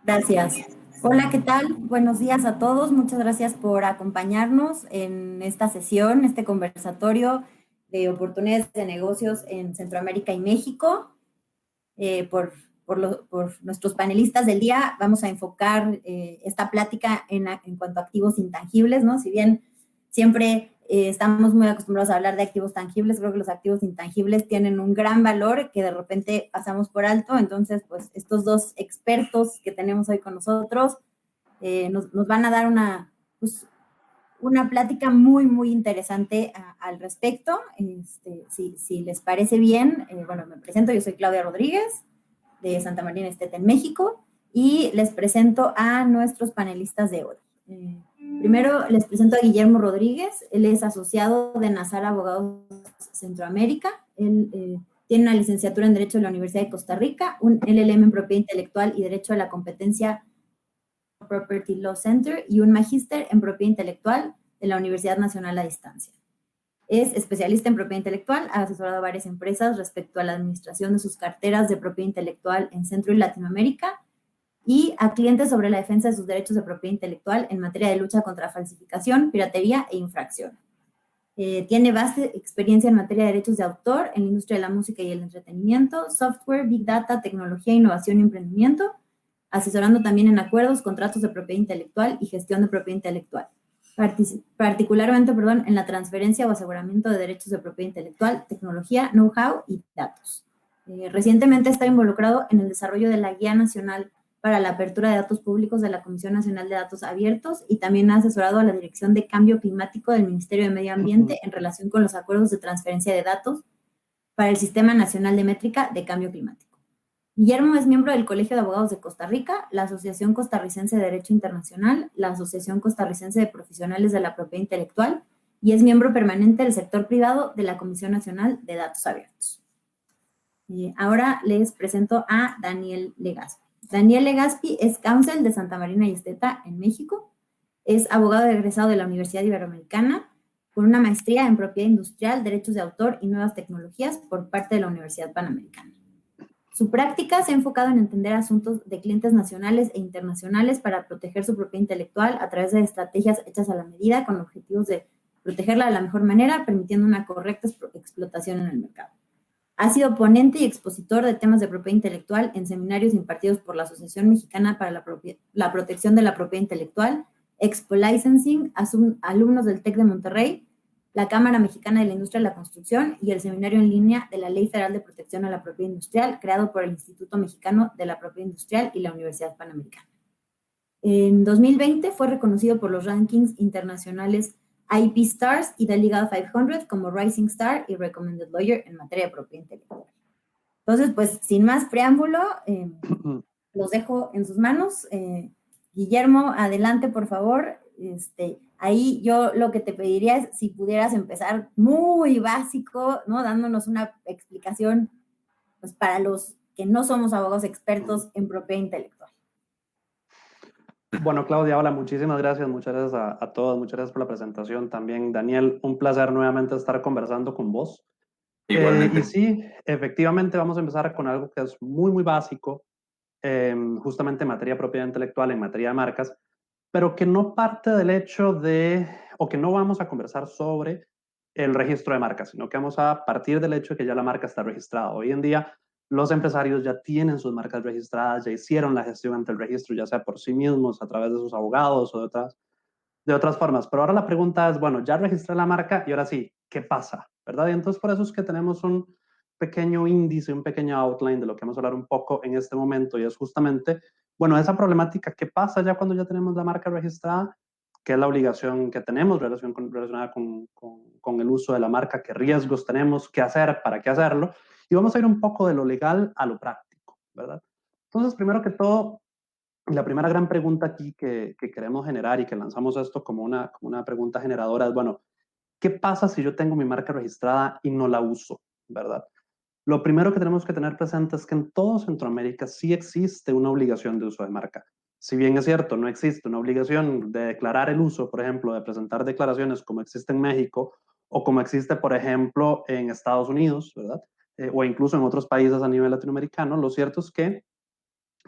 Gracias. Hola, ¿qué tal? Buenos días a todos. Muchas gracias por acompañarnos en esta sesión, este conversatorio de oportunidades de negocios en Centroamérica y México. Por nuestros panelistas del día, vamos a enfocar esta plática en cuanto a activos intangibles, ¿no? Si bien siempre estamos muy acostumbrados a hablar de activos tangibles, creo que los activos intangibles tienen un gran valor que de repente pasamos por alto. Entonces, pues estos dos expertos que tenemos hoy con nosotros nos van a dar una plática muy, muy interesante al respecto. Si les parece bien, bueno, me presento, yo soy Claudia Rodríguez, de Santa María Esteta, en México, y les presento a nuestros panelistas de hoy. Primero les presento a Guillermo Rodríguez. Él es asociado de Nazar Abogados Centroamérica. Él tiene una licenciatura en Derecho de la Universidad de Costa Rica, un LLM en Propiedad Intelectual y Derecho de la Competencia Property Law Center y un magíster en Propiedad Intelectual de la Universidad Nacional a Distancia. Es especialista en propiedad intelectual, ha asesorado a varias empresas respecto a la administración de sus carteras de propiedad intelectual en Centro y Latinoamérica y a clientes sobre la defensa de sus derechos de propiedad intelectual en materia de lucha contra falsificación, piratería e infracción. Tiene vasta experiencia en materia de derechos de autor en la industria de la música y el entretenimiento, software, big data, tecnología, innovación y emprendimiento, asesorando también en acuerdos, contratos de propiedad intelectual y gestión de propiedad intelectual. Particularmente, en la transferencia o aseguramiento de derechos de propiedad intelectual, tecnología, know-how y datos. Recientemente está involucrado en el desarrollo de la Guía Nacional para la Apertura de Datos Públicos de la Comisión Nacional de Datos Abiertos y también ha asesorado a la Dirección de Cambio Climático del Ministerio de Medio Ambiente en relación con los acuerdos de transferencia de datos para el Sistema Nacional de Métrica de Cambio Climático. Guillermo es miembro del Colegio de Abogados de Costa Rica, la Asociación Costarricense de Derecho Internacional, la Asociación Costarricense de Profesionales de la Propiedad Intelectual y es miembro permanente del sector privado de la Comisión Nacional de Datos Abiertos. Ahora les presento a Daniel Legaspi. Daniel Legaspi es counsel de Santa Marina y Esteta en México. Es abogado egresado de la Universidad Iberoamericana con una maestría en Propiedad Industrial, Derechos de Autor y Nuevas Tecnologías por parte de la Universidad Panamericana. Su práctica se ha enfocado en entender asuntos de clientes nacionales e internacionales para proteger su propiedad intelectual a través de estrategias hechas a la medida con objetivos de protegerla de la mejor manera, permitiendo una correcta explotación en el mercado. Ha sido ponente y expositor de temas de propiedad intelectual en seminarios impartidos por la Asociación Mexicana para la Protección de la Propiedad Intelectual, Expo Licensing, alumnos del TEC de Monterrey, la Cámara Mexicana de la Industria de la Construcción y el seminario en línea de la Ley Federal de Protección a la Propiedad Industrial, creado por el Instituto Mexicano de la Propiedad Industrial y la Universidad Panamericana. En 2020 fue reconocido por los rankings internacionales IP Stars y The Legal 500 como Rising Star y Recommended Lawyer en materia de propiedad intelectual. Entonces, pues, sin más preámbulo, los dejo en sus manos. Guillermo, adelante, por favor. Ahí yo lo que te pediría es si pudieras empezar muy básico, ¿no? Dándonos una explicación, pues, para los que no somos abogados expertos en propiedad intelectual. Bueno, Claudia, hola, muchísimas gracias. Muchas gracias a todos. Muchas gracias por la presentación. También, Daniel, un placer nuevamente estar conversando con vos. Igualmente. Y sí, efectivamente vamos a empezar con algo que es muy, muy básico, justamente en materia de propiedad intelectual, en materia de marcas, pero que no parte del hecho de, o que no vamos a conversar sobre el registro de marcas, sino que vamos a partir del hecho de que ya la marca está registrada. Hoy en día, los empresarios ya tienen sus marcas registradas, ya hicieron la gestión ante el registro, ya sea por sí mismos, a través de sus abogados o de otras formas. Pero ahora la pregunta es, bueno, ya registré la marca y ahora sí, ¿qué pasa? ¿Verdad? Y entonces por eso es que tenemos un pequeño índice, un pequeño outline de lo que vamos a hablar un poco en este momento y es justamente, bueno, esa problemática, ¿qué pasa ya cuando ya tenemos la marca registrada? ¿Qué es la obligación que tenemos relacionada con el uso de la marca? ¿Qué riesgos tenemos? ¿Qué hacer? ¿Para qué hacerlo? Y vamos a ir un poco de lo legal a lo práctico, ¿verdad? Entonces, primero que todo, la primera gran pregunta aquí que queremos generar y que lanzamos esto como una pregunta generadora es, bueno, ¿qué pasa si yo tengo mi marca registrada y no la uso? ¿Verdad? Lo primero que tenemos que tener presente es que en todo Centroamérica sí existe una obligación de uso de marca. Si bien es cierto, no existe una obligación de declarar el uso, por ejemplo, de presentar declaraciones como existe en México o como existe, por ejemplo, en Estados Unidos, ¿verdad? O incluso en otros países a nivel latinoamericano, lo cierto es que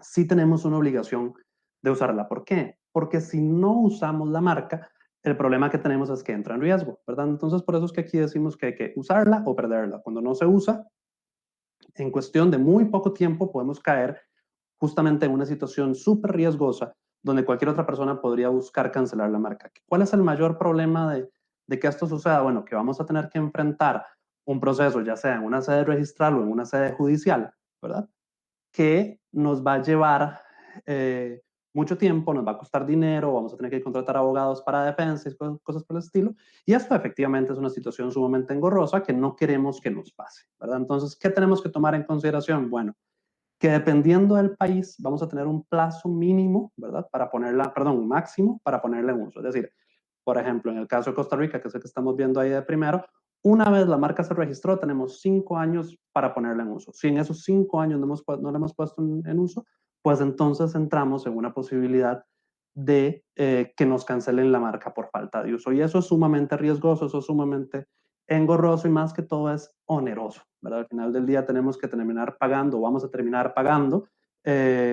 sí tenemos una obligación de usarla. ¿Por qué? Porque si no usamos la marca, el problema que tenemos es que entra en riesgo, ¿verdad? Entonces, por eso es que aquí decimos que hay que usarla o perderla. Cuando no se usa, en cuestión de muy poco tiempo podemos caer justamente en una situación súper riesgosa donde cualquier otra persona podría buscar cancelar la marca. ¿Cuál es el mayor problema de que esto suceda? Bueno, que vamos a tener que enfrentar un proceso, ya sea en una sede registral o en una sede judicial, ¿verdad? Que nos va a llevar mucho tiempo, nos va a costar dinero, vamos a tener que contratar abogados para defensa y cosas por el estilo. Y esto efectivamente es una situación sumamente engorrosa que no queremos que nos pase, ¿verdad? Entonces, ¿qué tenemos que tomar en consideración? Bueno, que dependiendo del país vamos a tener un plazo mínimo, ¿verdad? Para ponerla, perdón, un máximo para ponerla en uso. Es decir, por ejemplo, en el caso de Costa Rica, que es el que estamos viendo ahí de primero, una vez la marca se registró, tenemos 5 años para ponerla en uso. Si en esos 5 años no la hemos puesto en uso, pues entonces entramos en una posibilidad de que nos cancelen la marca por falta de uso. Y eso es sumamente riesgoso, eso es sumamente engorroso y más que todo es oneroso, ¿verdad? Al final del día tenemos que terminar pagando, vamos a terminar pagando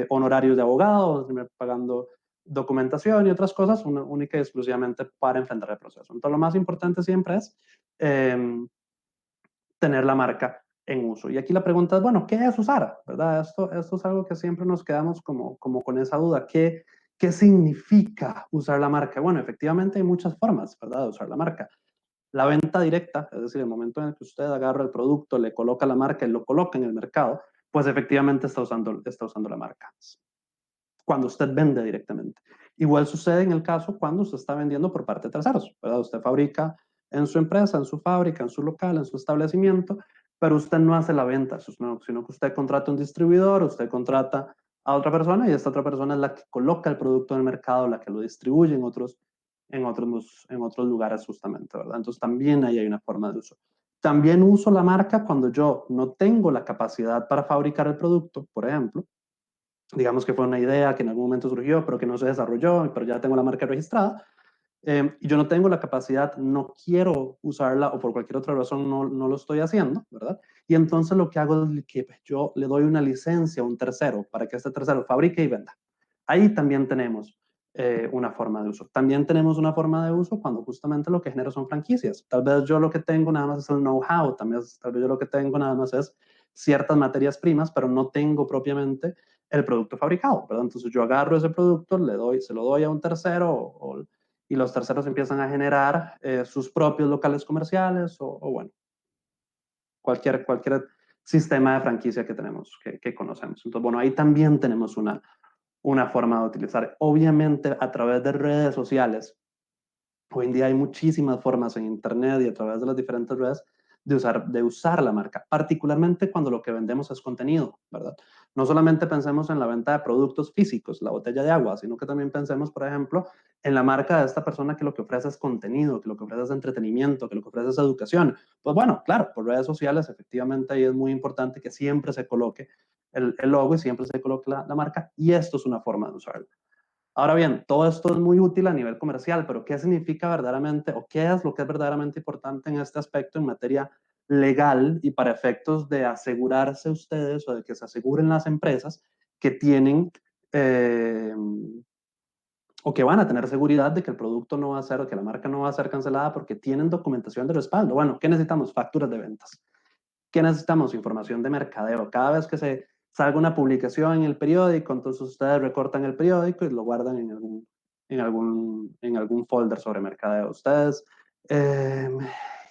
honorarios de abogados, vamos a terminar pagando documentación y otras cosas, única y exclusivamente para enfrentar el proceso. Entonces, lo más importante siempre es eh, tener la marca en uso. Y aquí la pregunta es, bueno, ¿qué es usar? ¿Verdad? Esto es algo que siempre nos quedamos como con esa duda. ¿Qué significa usar la marca? Bueno, efectivamente hay muchas formas, ¿verdad?, de usar la marca. La venta directa, es decir, el momento en el que usted agarra el producto, le coloca la marca y lo coloca en el mercado, pues efectivamente está usando la marca cuando usted vende directamente. Igual sucede en el caso cuando usted está vendiendo por parte de terceros, ¿verdad? Usted fabrica en su empresa, en su fábrica, en su local, en su establecimiento, pero usted no hace la venta, sino que usted contrata un distribuidor, usted contrata a otra persona y esta otra persona es la que coloca el producto en el mercado, la que lo distribuye en otros lugares justamente, ¿verdad? Entonces también ahí hay una forma de uso. También uso la marca cuando yo no tengo la capacidad para fabricar el producto, por ejemplo, digamos que fue una idea que en algún momento surgió, pero que no se desarrolló, pero ya tengo la marca registrada, y yo no tengo la capacidad, no quiero usarla o por cualquier otra razón no lo estoy haciendo, ¿verdad? Y entonces lo que hago es que yo le doy una licencia a un tercero para que este tercero fabrique y venda. Ahí también tenemos una forma de uso. También tenemos una forma de uso cuando justamente lo que genera son franquicias. Tal vez yo lo que tengo nada más es el know-how, tal vez yo lo que tengo nada más es ciertas materias primas, pero no tengo propiamente el producto fabricado, ¿verdad? Entonces yo agarro ese producto, se lo doy a un tercero y los terceros empiezan a generar sus propios locales comerciales o bueno, cualquier sistema de franquicia que tenemos, que conocemos. Entonces, bueno, ahí también tenemos una forma de utilizar. Obviamente, a través de redes sociales, hoy en día hay muchísimas formas en Internet y a través de las diferentes redes de usar la marca, particularmente cuando lo que vendemos es contenido, ¿verdad? No solamente pensemos en la venta de productos físicos, la botella de agua, sino que también pensemos, por ejemplo, en la marca de esta persona que lo que ofrece es contenido, que lo que ofrece es entretenimiento, que lo que ofrece es educación. Pues bueno, claro, por redes sociales efectivamente ahí es muy importante que siempre se coloque el logo y siempre se coloque la marca y esto es una forma de usarlo. Ahora bien, todo esto es muy útil a nivel comercial, pero ¿qué significa verdaderamente o qué es lo que es verdaderamente importante en este aspecto en materia legal y para efectos de asegurarse ustedes o de que se aseguren las empresas que tienen eh, o que van a tener seguridad de que el producto no va a ser o que la marca no va a ser cancelada porque tienen documentación de respaldo? Bueno, ¿qué necesitamos? Facturas de ventas. ¿Qué necesitamos? Información de mercadeo. Cada vez que se salga una publicación en el periódico, entonces ustedes recortan el periódico y lo guardan en algún folder sobre mercadeo. Ustedes eh,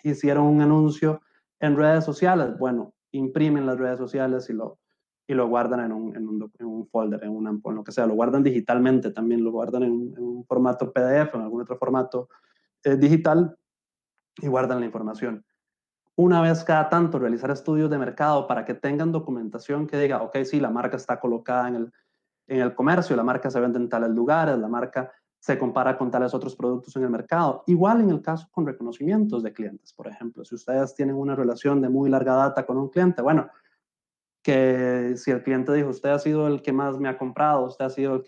hicieron un anuncio en redes sociales, bueno, imprimen las redes sociales y lo guardan en un folder, en lo que sea, lo guardan digitalmente también, lo guardan en un formato PDF o en algún otro formato digital y guardan la información. Una vez cada tanto realizar estudios de mercado para que tengan documentación que diga, ok, sí, la marca está colocada en el comercio, la marca se vende en tales lugares, la marca se compara con tales otros productos en el mercado. Igual en el caso con reconocimientos de clientes, por ejemplo, si ustedes tienen una relación de muy larga data con un cliente, bueno, que si el cliente dijo, usted ha sido el que más me ha comprado, usted ha sido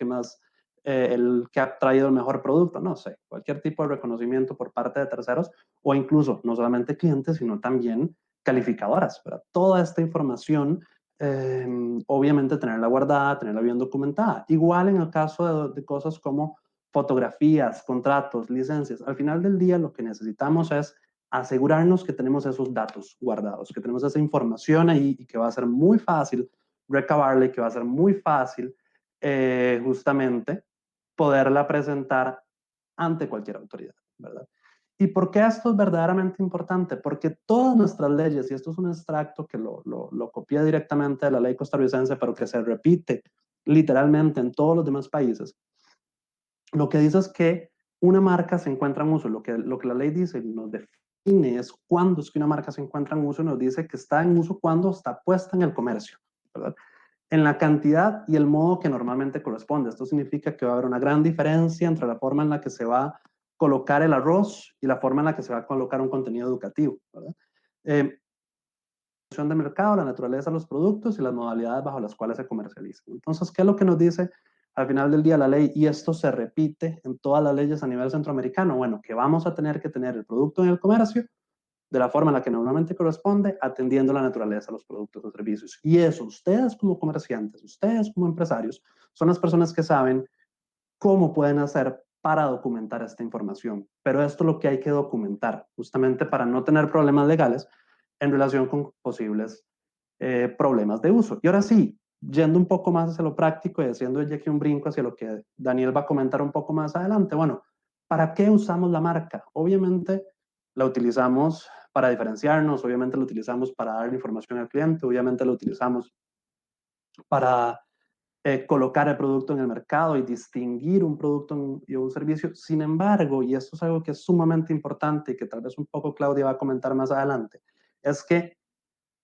el que ha traído el mejor producto, no sé, cualquier tipo de reconocimiento por parte de terceros o incluso no solamente clientes, sino también calificadoras, ¿verdad? Toda esta información obviamente tenerla guardada, tenerla bien documentada. Igual en el caso de cosas como fotografías, contratos, licencias. Al final del día lo que necesitamos es asegurarnos que tenemos esos datos guardados, que tenemos esa información ahí y que va a ser muy fácil recabarla y que va a ser muy fácil justamente poderla presentar ante cualquier autoridad, ¿verdad? ¿Y por qué esto es verdaderamente importante? Porque todas nuestras leyes, y esto es un extracto que lo copié directamente de la ley costarricense, pero que se repite literalmente en todos los demás países, lo que dice es que una marca se encuentra en uso. Lo que la ley dice, nos define es cuándo es que una marca se encuentra en uso, nos dice que está en uso cuando está puesta en el comercio, ¿verdad? En la cantidad y el modo que normalmente corresponde. Esto significa que va a haber una gran diferencia entre la forma en la que se va a colocar el arroz y la forma en la que se va a colocar un contenido educativo, ¿verdad? De mercado, la naturaleza de los productos y las modalidades bajo las cuales se comercializan. Entonces, ¿qué es lo que nos dice al final del día la ley? Y esto se repite en todas las leyes a nivel centroamericano. Bueno, que vamos a tener que tener el producto en el comercio de la forma en la que normalmente corresponde, atendiendo la naturaleza de los productos o servicios. Y eso, ustedes como comerciantes, ustedes como empresarios, son las personas que saben cómo pueden hacer para documentar esta información. Pero esto es lo que hay que documentar, justamente para no tener problemas legales en relación con posibles problemas de uso. Y ahora sí, yendo un poco más hacia lo práctico y haciendo ya aquí un brinco hacia lo que Daniel va a comentar un poco más adelante. Bueno, ¿para qué usamos la marca? Obviamente la utilizamos para diferenciarnos, obviamente la utilizamos para dar información al cliente, obviamente la utilizamos para colocar el producto en el mercado y distinguir un producto y un servicio. Sin embargo, y esto es algo que es sumamente importante y que tal vez un poco Claudia va a comentar más adelante, es que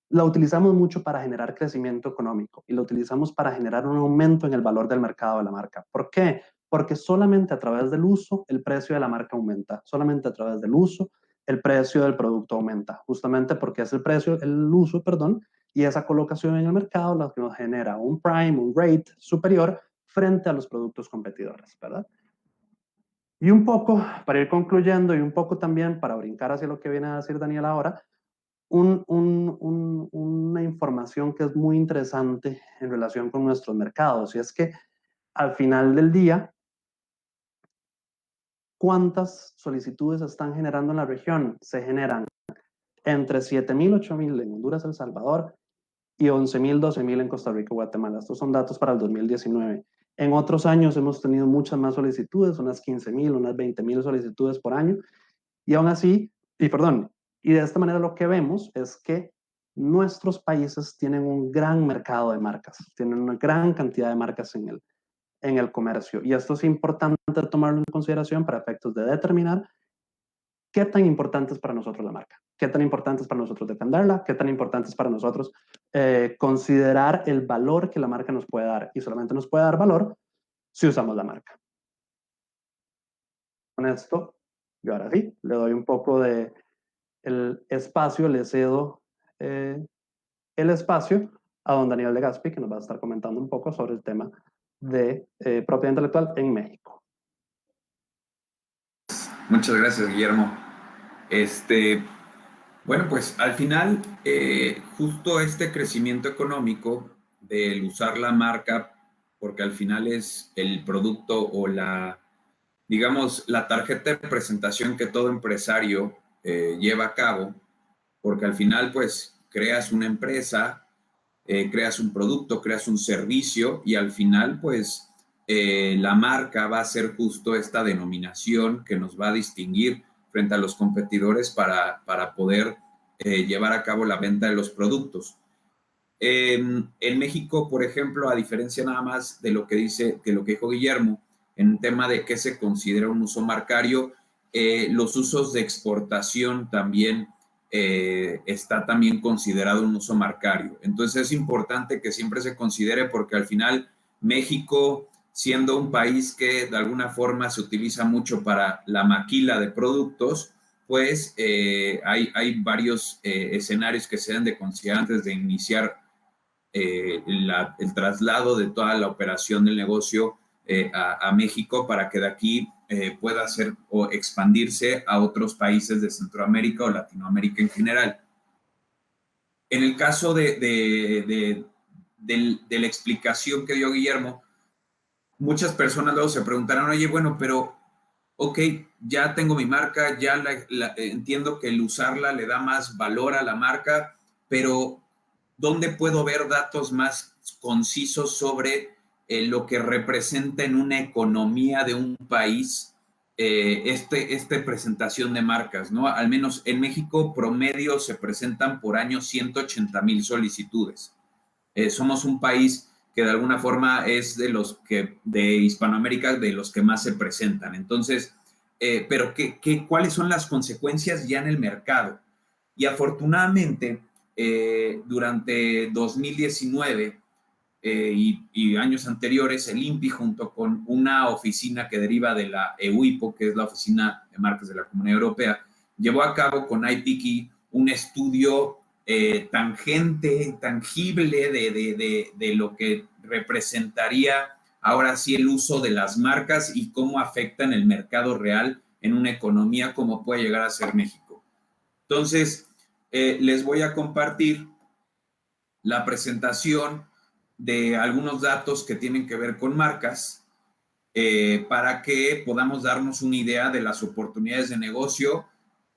la utilizamos mucho para generar crecimiento económico y la utilizamos para generar un aumento en el valor del mercado de la marca. ¿Por qué? Porque solamente a través del uso el precio de la marca aumenta, solamente a través del uso el precio del producto aumenta, justamente porque es el uso, perdón, y esa colocación en el mercado lo que nos genera un prime, un rate superior frente a los productos competidores, ¿verdad? Y un poco, para ir concluyendo y un poco también para brincar hacia lo que viene a decir Daniel ahora, una información que es muy interesante en relación con nuestros mercados, y es que al final del día, ¿cuántas solicitudes se están generando en la región? Se generan entre 7,000, 8,000 en Honduras, El Salvador, y 11,000, 12,000 en Costa Rica y Guatemala. Estos son datos para el 2019. En otros años hemos tenido muchas más solicitudes, unas 15,000, unas 20,000 solicitudes por año, y aún así, y de esta manera lo que vemos es que nuestros países tienen un gran mercado de marcas, tienen una gran cantidad de marcas en el comercio. Y esto es importante tomarlo en consideración para efectos de determinar qué tan importante es para nosotros la marca, qué tan importante es para nosotros defenderla, qué tan importante es para nosotros considerar el valor que la marca nos puede dar. Y solamente nos puede dar valor si usamos la marca. Con esto, yo ahora sí, le doy un poco de el espacio, le cedo el espacio a don Daniel Legaspi, que nos va a estar comentando un poco sobre el tema de propiedad intelectual en México. Muchas gracias, Guillermo. Bueno, pues al final, justo este crecimiento económico del usar la marca, porque al final es el producto o digamos, la tarjeta de presentación que todo empresario lleva a cabo, porque al final, pues, creas una empresa, creas un producto, creas un servicio y al final, pues, la marca va a ser justo esta denominación que nos va a distinguir frente a los competidores para poder llevar a cabo la venta de los productos. En México, por ejemplo, a diferencia nada más de lo que dijo Guillermo, en tema de qué se considera un uso marcario, los usos de exportación también está también considerado un uso marcario. Entonces es importante que siempre se considere porque al final México, siendo un país que de alguna forma se utiliza mucho para la maquila de productos, pues hay varios escenarios que se deben de considerar antes de iniciar el traslado de toda la operación del negocio a México para que de aquí pueda hacer o expandirse a otros países de Centroamérica o Latinoamérica en general. En el caso de de la explicación que dio Guillermo, muchas personas luego se preguntarán, oye, bueno, pero, ok, ya tengo mi marca, ya entiendo que el usarla le da más valor a la marca, pero ¿dónde puedo ver datos más concisos sobre lo que representa en una economía de un país esta presentación de marcas, ¿no? Al menos en México promedio se presentan por año 180,000 solicitudes. Somos un país que de alguna forma es de Hispanoamérica, de los que más se presentan. Entonces, pero ¿cuáles son las consecuencias ya en el mercado? Y afortunadamente, durante 2019 y años anteriores, el INPI, junto con una oficina que deriva de la EUIPO, que es la Oficina de Marcas de la Comunidad Europea, llevó a cabo con IPICI un estudio tangible de lo que representaría ahora sí el uso de las marcas y cómo afectan el mercado real en una economía como puede llegar a ser México. Entonces, les voy a compartir la presentación de algunos datos que tienen que ver con marcas para que podamos darnos una idea de las oportunidades de negocio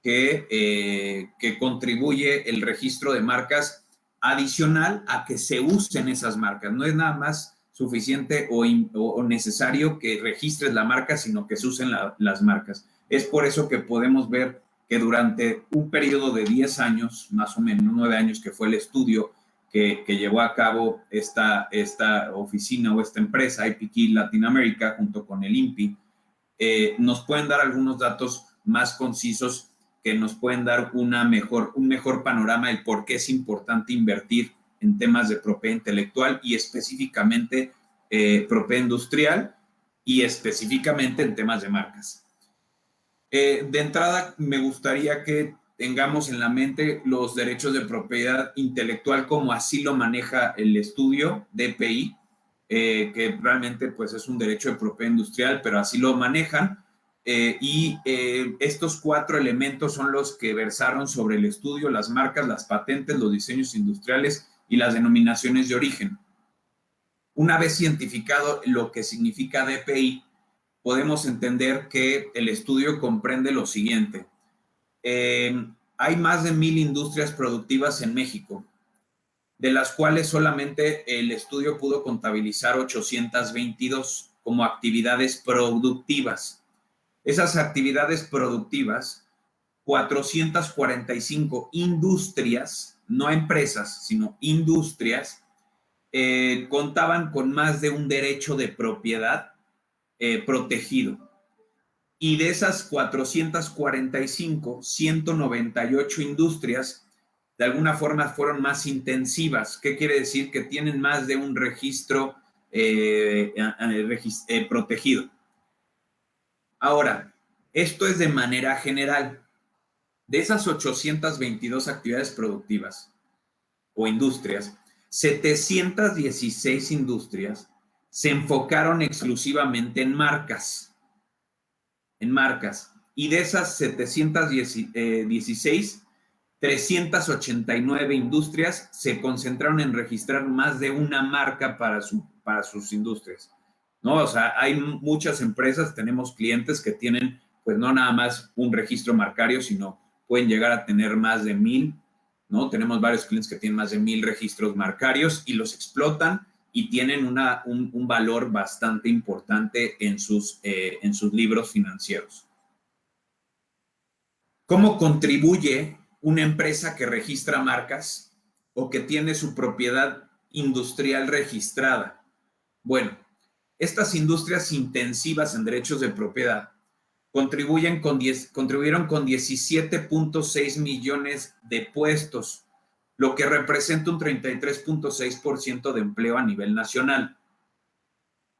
que contribuye el registro de marcas adicional a que se usen esas marcas. No es nada más suficiente o necesario que registres la marca, sino que se usen las marcas. Es por eso que podemos ver que durante un periodo de 10 años, más o menos 9 años, que fue el estudio que llevó a cabo esta oficina o esta empresa, IPICI Latinoamérica, junto con el INPI, nos pueden dar algunos datos más concisos que nos pueden dar un mejor panorama del por qué es importante invertir en temas de propiedad intelectual y específicamente propiedad industrial y específicamente en temas de marcas. De entrada, me gustaría que tengamos en la mente los derechos de propiedad intelectual como así lo maneja el estudio DPI, que realmente pues es un derecho de propiedad industrial, pero así lo manejan. Estos 4 elementos son los que versaron sobre el estudio: las marcas, las patentes, los diseños industriales y las denominaciones de origen. Una vez identificado lo que significa DPI, podemos entender que el estudio comprende lo siguiente. Hay más de 1,000 industrias productivas en México, de las cuales solamente el estudio pudo contabilizar 822 como actividades productivas. Esas actividades productivas, 445 industrias, no empresas, sino industrias, contaban con más de un derecho de propiedad protegido. Y de esas 445, 198 industrias de alguna forma fueron más intensivas. ¿Qué quiere decir? Que tienen más de un registro protegido. Ahora, esto es de manera general. De esas 822 actividades productivas o industrias, 716 industrias se enfocaron exclusivamente en marcas. Y de esas 716, 389 industrias se concentraron en registrar más de una marca para sus industrias, ¿no? O sea, hay muchas empresas, tenemos clientes que tienen, pues no nada más un registro marcario, sino pueden llegar a tener más de 1,000, ¿no? Tenemos varios clientes que tienen más de 1,000 registros marcarios y los explotan y tienen un valor bastante importante en sus libros financieros. ¿Cómo contribuye una empresa que registra marcas o que tiene su propiedad industrial registrada? Bueno, estas industrias intensivas en derechos de propiedad contribuyeron con 17.6 millones de puestos, lo que representa un 33.6% de empleo a nivel nacional.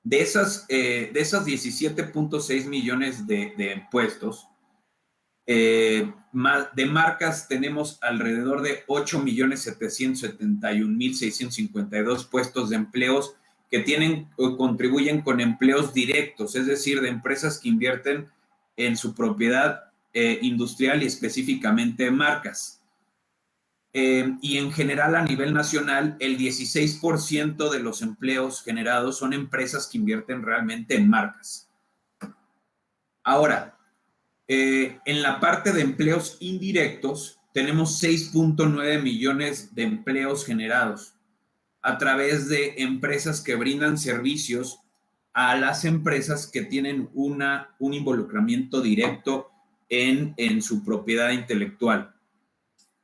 De esas 17.6 millones de puestos, de marcas tenemos alrededor de 8.771.652 puestos de empleos que contribuyen con empleos directos, es decir, de empresas que invierten en su propiedad industrial y específicamente marcas. y en general a nivel nacional el 16% de los empleos generados son empresas que invierten realmente en marcas. Ahora, en la parte de empleos indirectos tenemos 6.9 millones de empleos generados a través de empresas que brindan servicios a las empresas que tienen un involucramiento directo en su propiedad intelectual.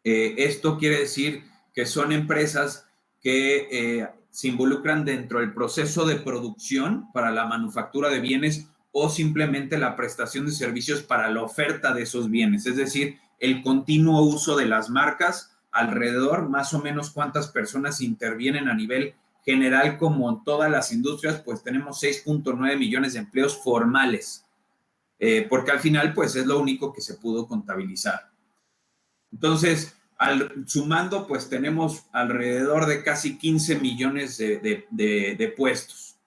Esto quiere decir que son empresas que se involucran dentro del proceso de producción para la manufactura de bienes o simplemente la prestación de servicios para la oferta de esos bienes, es decir, el continuo uso de las marcas alrededor, más o menos cuántas personas intervienen a nivel general como en todas las industrias, pues tenemos 6.9 millones de empleos formales, porque al final pues es lo único que se pudo contabilizar. Entonces, sumando, pues tenemos alrededor de casi 15 millones de puestos,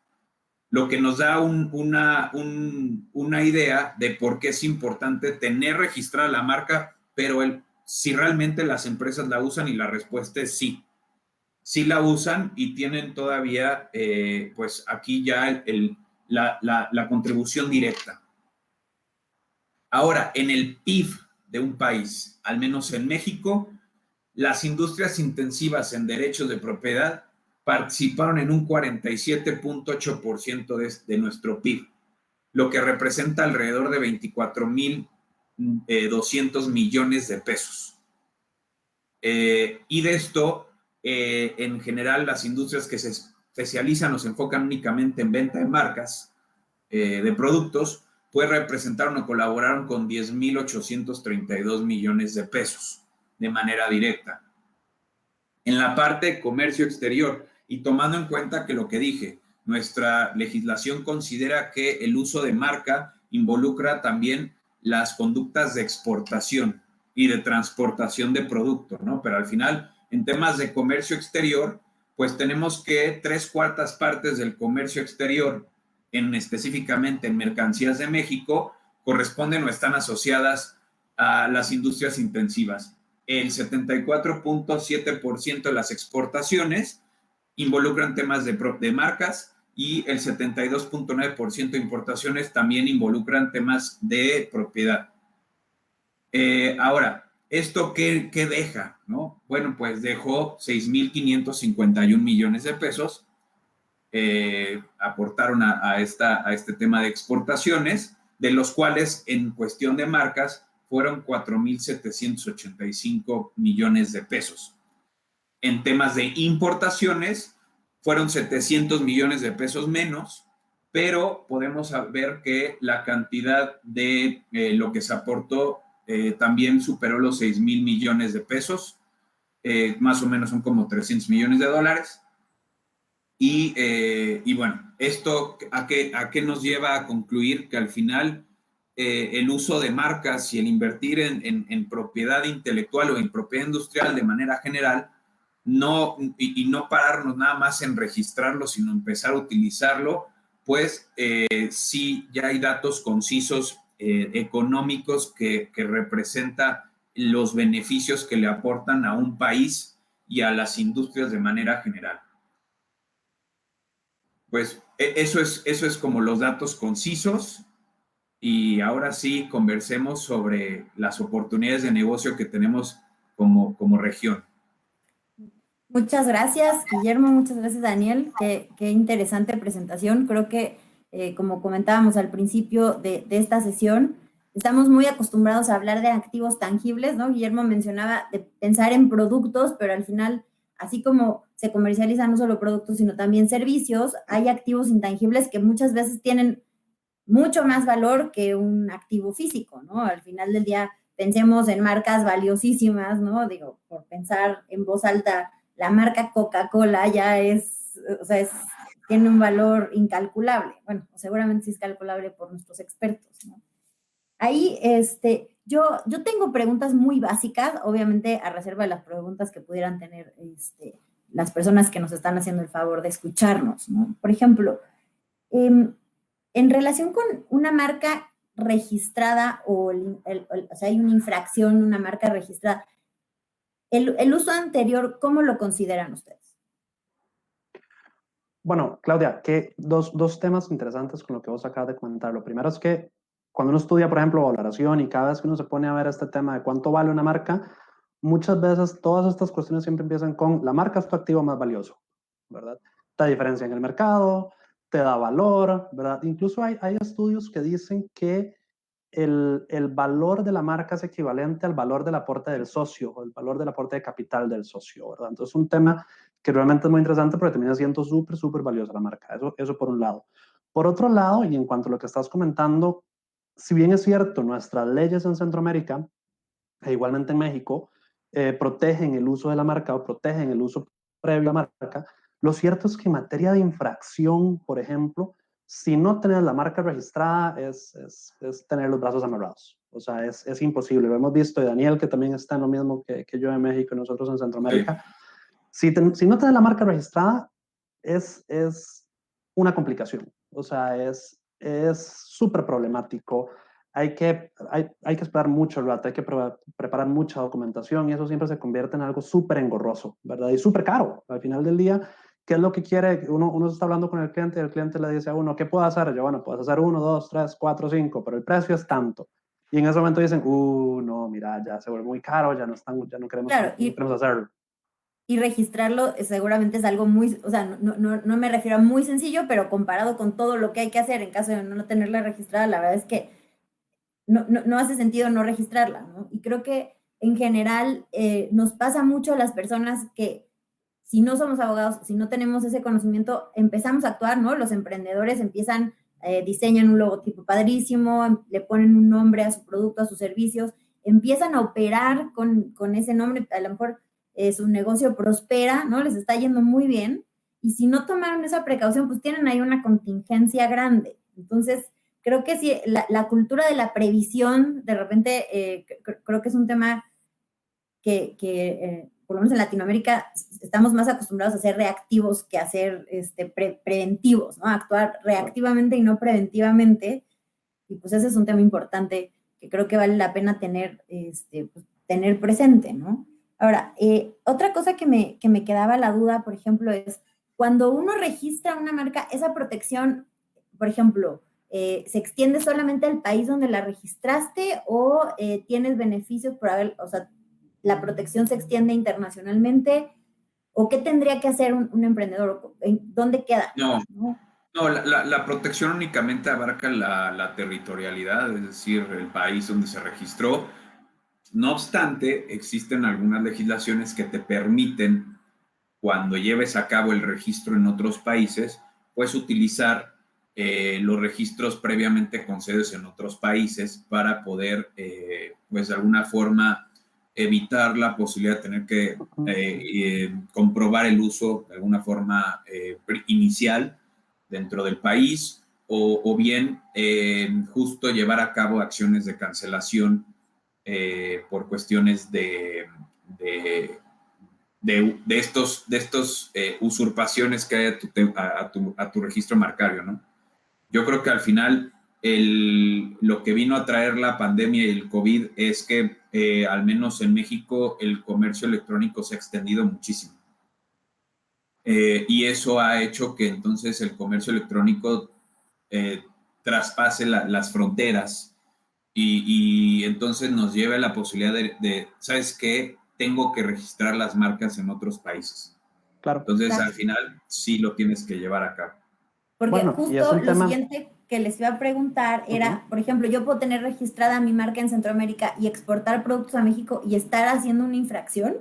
lo que nos da una idea de por qué es importante tener registrada la marca, pero si realmente las empresas la usan, y la respuesta es sí. Sí la usan y tienen todavía, pues aquí ya la contribución directa. Ahora, en el PIB de un país, al menos en México, las industrias intensivas en derechos de propiedad participaron en un 47.8% de nuestro PIB, lo que representa alrededor de 24,200 millones de pesos. Y de esto, en general, las industrias que se especializan o se enfocan únicamente en venta de marcas, de productos, pues representaron o colaboraron con 10,832 millones de pesos de manera directa. En la parte de comercio exterior, y tomando en cuenta que lo que dije, nuestra legislación considera que el uso de marca involucra también las conductas de exportación y de transportación de producto, ¿no? Pero al final, en temas de comercio exterior, pues tenemos que 3/4 partes del comercio exterior, específicamente en mercancías de México, corresponden o están asociadas a las industrias intensivas. El 74.7% de las exportaciones involucran temas de marcas, y el 72.9% de importaciones también involucran temas de propiedad. Ahora, ¿esto qué deja, no? Bueno, pues dejó 6,551 millones de pesos. Aportaron a este tema de exportaciones, de los cuales en cuestión de marcas fueron 4,785 millones de pesos. En temas de importaciones fueron 700 millones de pesos menos, pero podemos ver que la cantidad de lo que se aportó también superó los 6,000 millones de pesos, más o menos son como 300 millones de dólares. Y bueno, ¿esto a qué nos lleva a concluir? Que al final el uso de marcas y el invertir en propiedad intelectual o en propiedad industrial de manera general, no pararnos nada más en registrarlo, sino empezar a utilizarlo, pues sí ya hay datos concisos económicos que representa los beneficios que le aportan a un país y a las industrias de manera general. Pues eso es como los datos concisos, y ahora sí conversemos sobre las oportunidades de negocio que tenemos como región. Muchas gracias, Guillermo, muchas gracias, Daniel. Qué interesante presentación. Creo que, como comentábamos al principio de esta sesión, estamos muy acostumbrados a hablar de activos tangibles, ¿no? Guillermo mencionaba de pensar en productos, pero al final, así como se comercializan no solo productos, sino también servicios, hay activos intangibles que muchas veces tienen mucho más valor que un activo físico, ¿no? Al final del día, pensemos en marcas valiosísimas, ¿no? Digo, por pensar en voz alta, la marca Coca-Cola ya tiene un valor incalculable. Bueno, seguramente sí es calculable por nuestros expertos, ¿no? Ahí, yo tengo preguntas muy básicas, obviamente a reserva de las preguntas que pudieran tener las personas que nos están haciendo el favor de escucharnos, ¿no? Por ejemplo, en relación con una marca registrada o sea, hay una infracción, una marca registrada, El uso anterior, ¿cómo lo consideran ustedes? Bueno, Claudia, que dos temas interesantes con lo que vos acabas de comentar. Lo primero es que cuando uno estudia, por ejemplo, valoración y cada vez que uno se pone a ver este tema de cuánto vale una marca, muchas veces todas estas cuestiones siempre empiezan con la marca es tu activo más valioso, ¿verdad? Te diferencia en el mercado, te da valor, ¿verdad? Incluso hay estudios que dicen que el valor de la marca es equivalente al valor del aporte del socio o el valor del aporte de capital del socio, ¿verdad? Entonces es un tema que realmente es muy interesante porque termina siendo súper, súper valiosa la marca. Eso por un lado. Por otro lado, y en cuanto a lo que estás comentando, si bien es cierto, nuestras leyes en Centroamérica, e igualmente en México, protegen el uso de la marca o protegen el uso previo a la marca, lo cierto es que en materia de infracción, por ejemplo, si no tenés la marca registrada es tener los brazos amarrados. O sea, es imposible. Lo hemos visto, y Daniel, que también está en lo mismo que yo en México y nosotros en Centroamérica. Sí. Si no tenés la marca registrada, es una complicación. O sea, es súper problemático. Hay que esperar mucho el rato, hay que preparar mucha documentación y eso siempre se convierte en algo súper engorroso, ¿verdad? Y súper caro. Al final del día, ¿qué es lo que quiere? Uno está hablando con el cliente y el cliente le dice a uno, ¿qué puedo hacer? Yo, bueno, puedes hacer 1, 2, 3, 4, 5, pero el precio es tanto. Y en ese momento dicen, no, mira, ya se vuelve muy caro, ya no queremos, Claro, no queremos hacerlo. Y registrarlo seguramente es algo muy, o sea, no me refiero a muy sencillo, pero comparado con todo lo que hay que hacer en caso de no tenerla registrada, la verdad es que no hace sentido no registrarla, ¿no? Y creo que en general nos pasa mucho a las personas que si no somos abogados, si no tenemos ese conocimiento, empezamos a actuar, ¿no? Los emprendedores empiezan, diseñan un logotipo padrísimo, le ponen un nombre a su producto, a sus servicios, empiezan a operar con ese nombre, a lo mejor su negocio prospera, ¿no? Les está yendo muy bien, y si no tomaron esa precaución, pues tienen ahí una contingencia grande. Entonces, creo que sí, la cultura de la previsión, de repente, creo que es un tema que por lo menos en Latinoamérica, estamos más acostumbrados a ser reactivos que a ser preventivos, ¿no? A actuar reactivamente y no preventivamente. Y pues ese es un tema importante que creo que vale la pena tener, pues, tener presente, ¿no? Ahora, otra cosa que me quedaba la duda, por ejemplo, es cuando uno registra una marca, esa protección, por ejemplo, ¿se extiende solamente al país donde la registraste o tienes beneficios por haber, o sea, la protección se extiende internacionalmente? ¿O qué tendría que hacer un emprendedor? ¿Dónde queda? No, la protección únicamente abarca la territorialidad, es decir, el país donde se registró. No obstante, existen algunas legislaciones que te permiten, cuando lleves a cabo el registro en otros países, pues utilizar los registros previamente concedidos en otros países para poder, pues de alguna forma, evitar la posibilidad de tener que comprobar el uso de alguna forma inicial dentro del país o bien justo llevar a cabo acciones de cancelación por cuestiones de estos usurpaciones que hay a tu registro marcario, ¿no? Yo creo que al final lo que vino a traer la pandemia y el COVID es que al menos en México el comercio electrónico se ha extendido muchísimo. Y eso ha hecho que entonces el comercio electrónico traspase las fronteras y entonces nos lleve a la posibilidad de ¿sabes qué? Tengo que registrar las marcas en otros países. Claro. Entonces, Claro. al final, sí lo tienes que llevar a cabo. Porque Bueno, justo lo siguiente que les iba a preguntar era, por ejemplo, yo puedo tener registrada mi marca en Centroamérica y exportar productos a México y estar haciendo una infracción.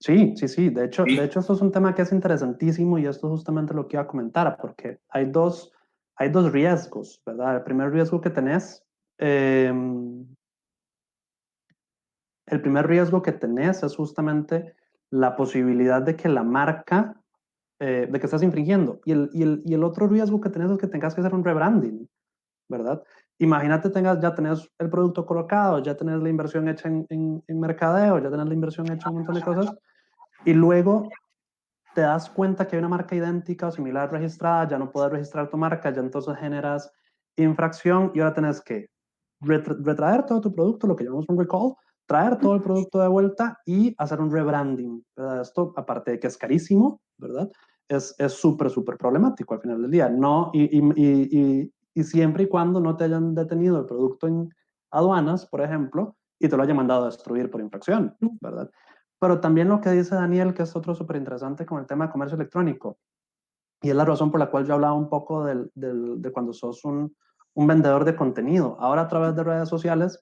Sí. De hecho, Sí. esto es un tema que es interesantísimo y esto es justamente lo que iba a comentar, porque hay dos riesgos, ¿verdad? El primer riesgo que tenés, el primer riesgo que tenés es justamente la posibilidad de que la marca, de que estás infringiendo. Y el otro riesgo que tenés es que tengas que hacer un rebranding, ¿verdad? Imagínate, ya tenés el producto colocado, ya tenés la inversión hecha en mercadeo, ya tenés la inversión hecha en un montón de cosas, y luego te das cuenta que hay una marca idéntica o similar registrada, ya no puedes registrar tu marca, ya entonces generas infracción y ahora tenés que retraer todo tu producto, lo que llamamos un recall, traer todo el producto de vuelta y hacer un rebranding, ¿verdad? Esto, aparte de que es carísimo, ¿verdad? Es súper, súper problemático al final del día. No, y siempre y cuando no te hayan detenido el producto en aduanas, por ejemplo, y te lo hayan mandado a destruir por infracción, ¿verdad? Pero también lo que dice Daniel, que es otro súper interesante con el tema de comercio electrónico, y es la razón por la cual yo hablaba un poco de cuando sos un vendedor de contenido. Ahora a través de redes sociales,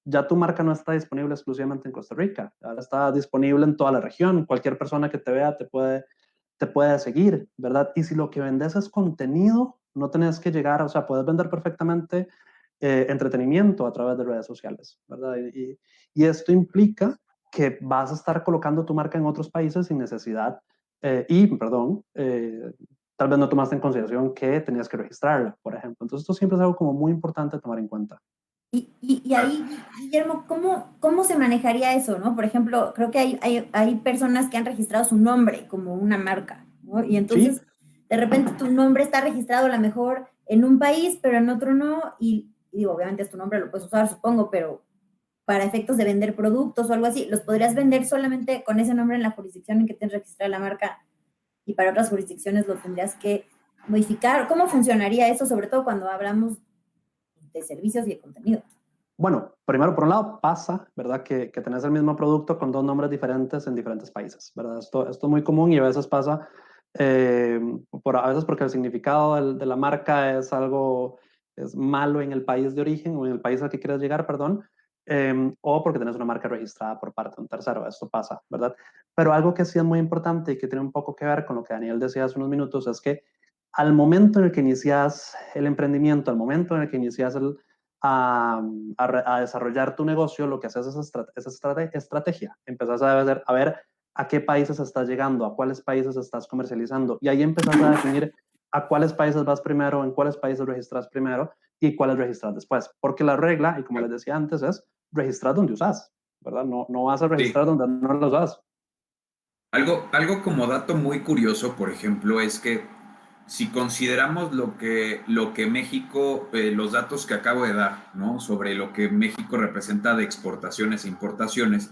ya tu marca no está disponible exclusivamente en Costa Rica, ahora está disponible en toda la región. Cualquier persona que te vea te puede seguir, ¿verdad? Y si lo que vendes es contenido, no tenés que llegar, o sea, puedes vender perfectamente entretenimiento a través de redes sociales, ¿verdad? Y esto implica que vas a estar colocando tu marca en otros países sin necesidad, tal vez no tomaste en consideración que tenías que registrarla, por ejemplo. Entonces, esto siempre es algo como muy importante tomar en cuenta. Y ahí, Guillermo, ¿cómo se manejaría eso, no? Por ejemplo, creo que hay personas que han registrado su nombre como una marca, ¿no? Y entonces, Sí, de repente tu nombre está registrado a lo mejor en un país, pero en otro no, y digo, obviamente es tu nombre, lo puedes usar, supongo, pero para efectos de vender productos o algo así, ¿los podrías vender solamente con ese nombre en la jurisdicción en que tienes registrada la marca y para otras jurisdicciones lo tendrías que modificar? ¿Cómo funcionaría eso, sobre todo cuando hablamos de servicios y de contenido? bueno, primero, por un lado, pasa, ¿verdad? Que tenés el mismo producto con dos nombres diferentes en diferentes países, ¿verdad? Esto es muy común y a veces pasa, a veces porque el significado de la marca es algo, es malo en el país de origen o en el país al que quieres llegar, perdón, o porque tenés una marca registrada por parte de un tercero. Esto pasa, ¿verdad? Pero algo que sí es muy importante y que tiene un poco que ver con lo que Daniel decía hace unos minutos es que al momento en el que inicias el emprendimiento, al momento en el que inicias a desarrollar tu negocio, lo que haces es estrategia. Empezás a ver a qué países estás llegando, a cuáles países estás comercializando, y ahí empezás a definir a cuáles países vas primero, en cuáles países registras primero y cuáles registras después. Porque la regla, y como les decía antes, es registrar donde usas, ¿verdad? No vas a registrar Sí. donde no lo usas. Algo como dato muy curioso, por ejemplo, es que si consideramos lo que México, los datos que acabo de dar, ¿no? Sobre lo que México representa de exportaciones e importaciones,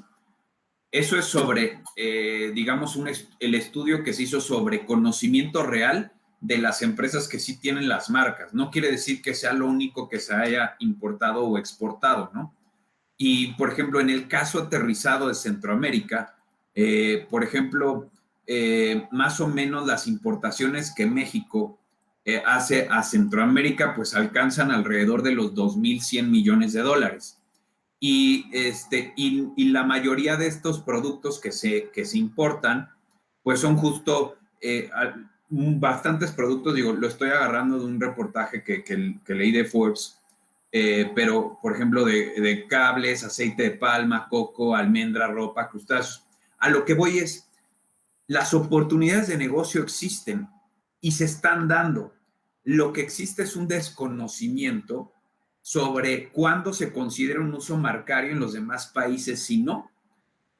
eso es sobre, digamos, el estudio que se hizo sobre conocimiento real de las empresas que sí tienen las marcas. No quiere decir que sea lo único que se haya importado o exportado, ¿no? Y, por ejemplo, en el caso aterrizado de Centroamérica, por ejemplo, más o menos las importaciones que México hace a Centroamérica, pues alcanzan alrededor de los 2.100 millones de dólares. Y la mayoría de estos productos que se importan, pues son justo bastantes productos, digo, lo estoy agarrando de un reportaje que leí de Forbes, pero por ejemplo de cables, aceite de palma, coco, almendra, ropa, crustáceos. A lo que voy es, las oportunidades de negocio existen y se están dando. Lo que existe es un desconocimiento sobre cuándo se considera un uso marcario en los demás países y no.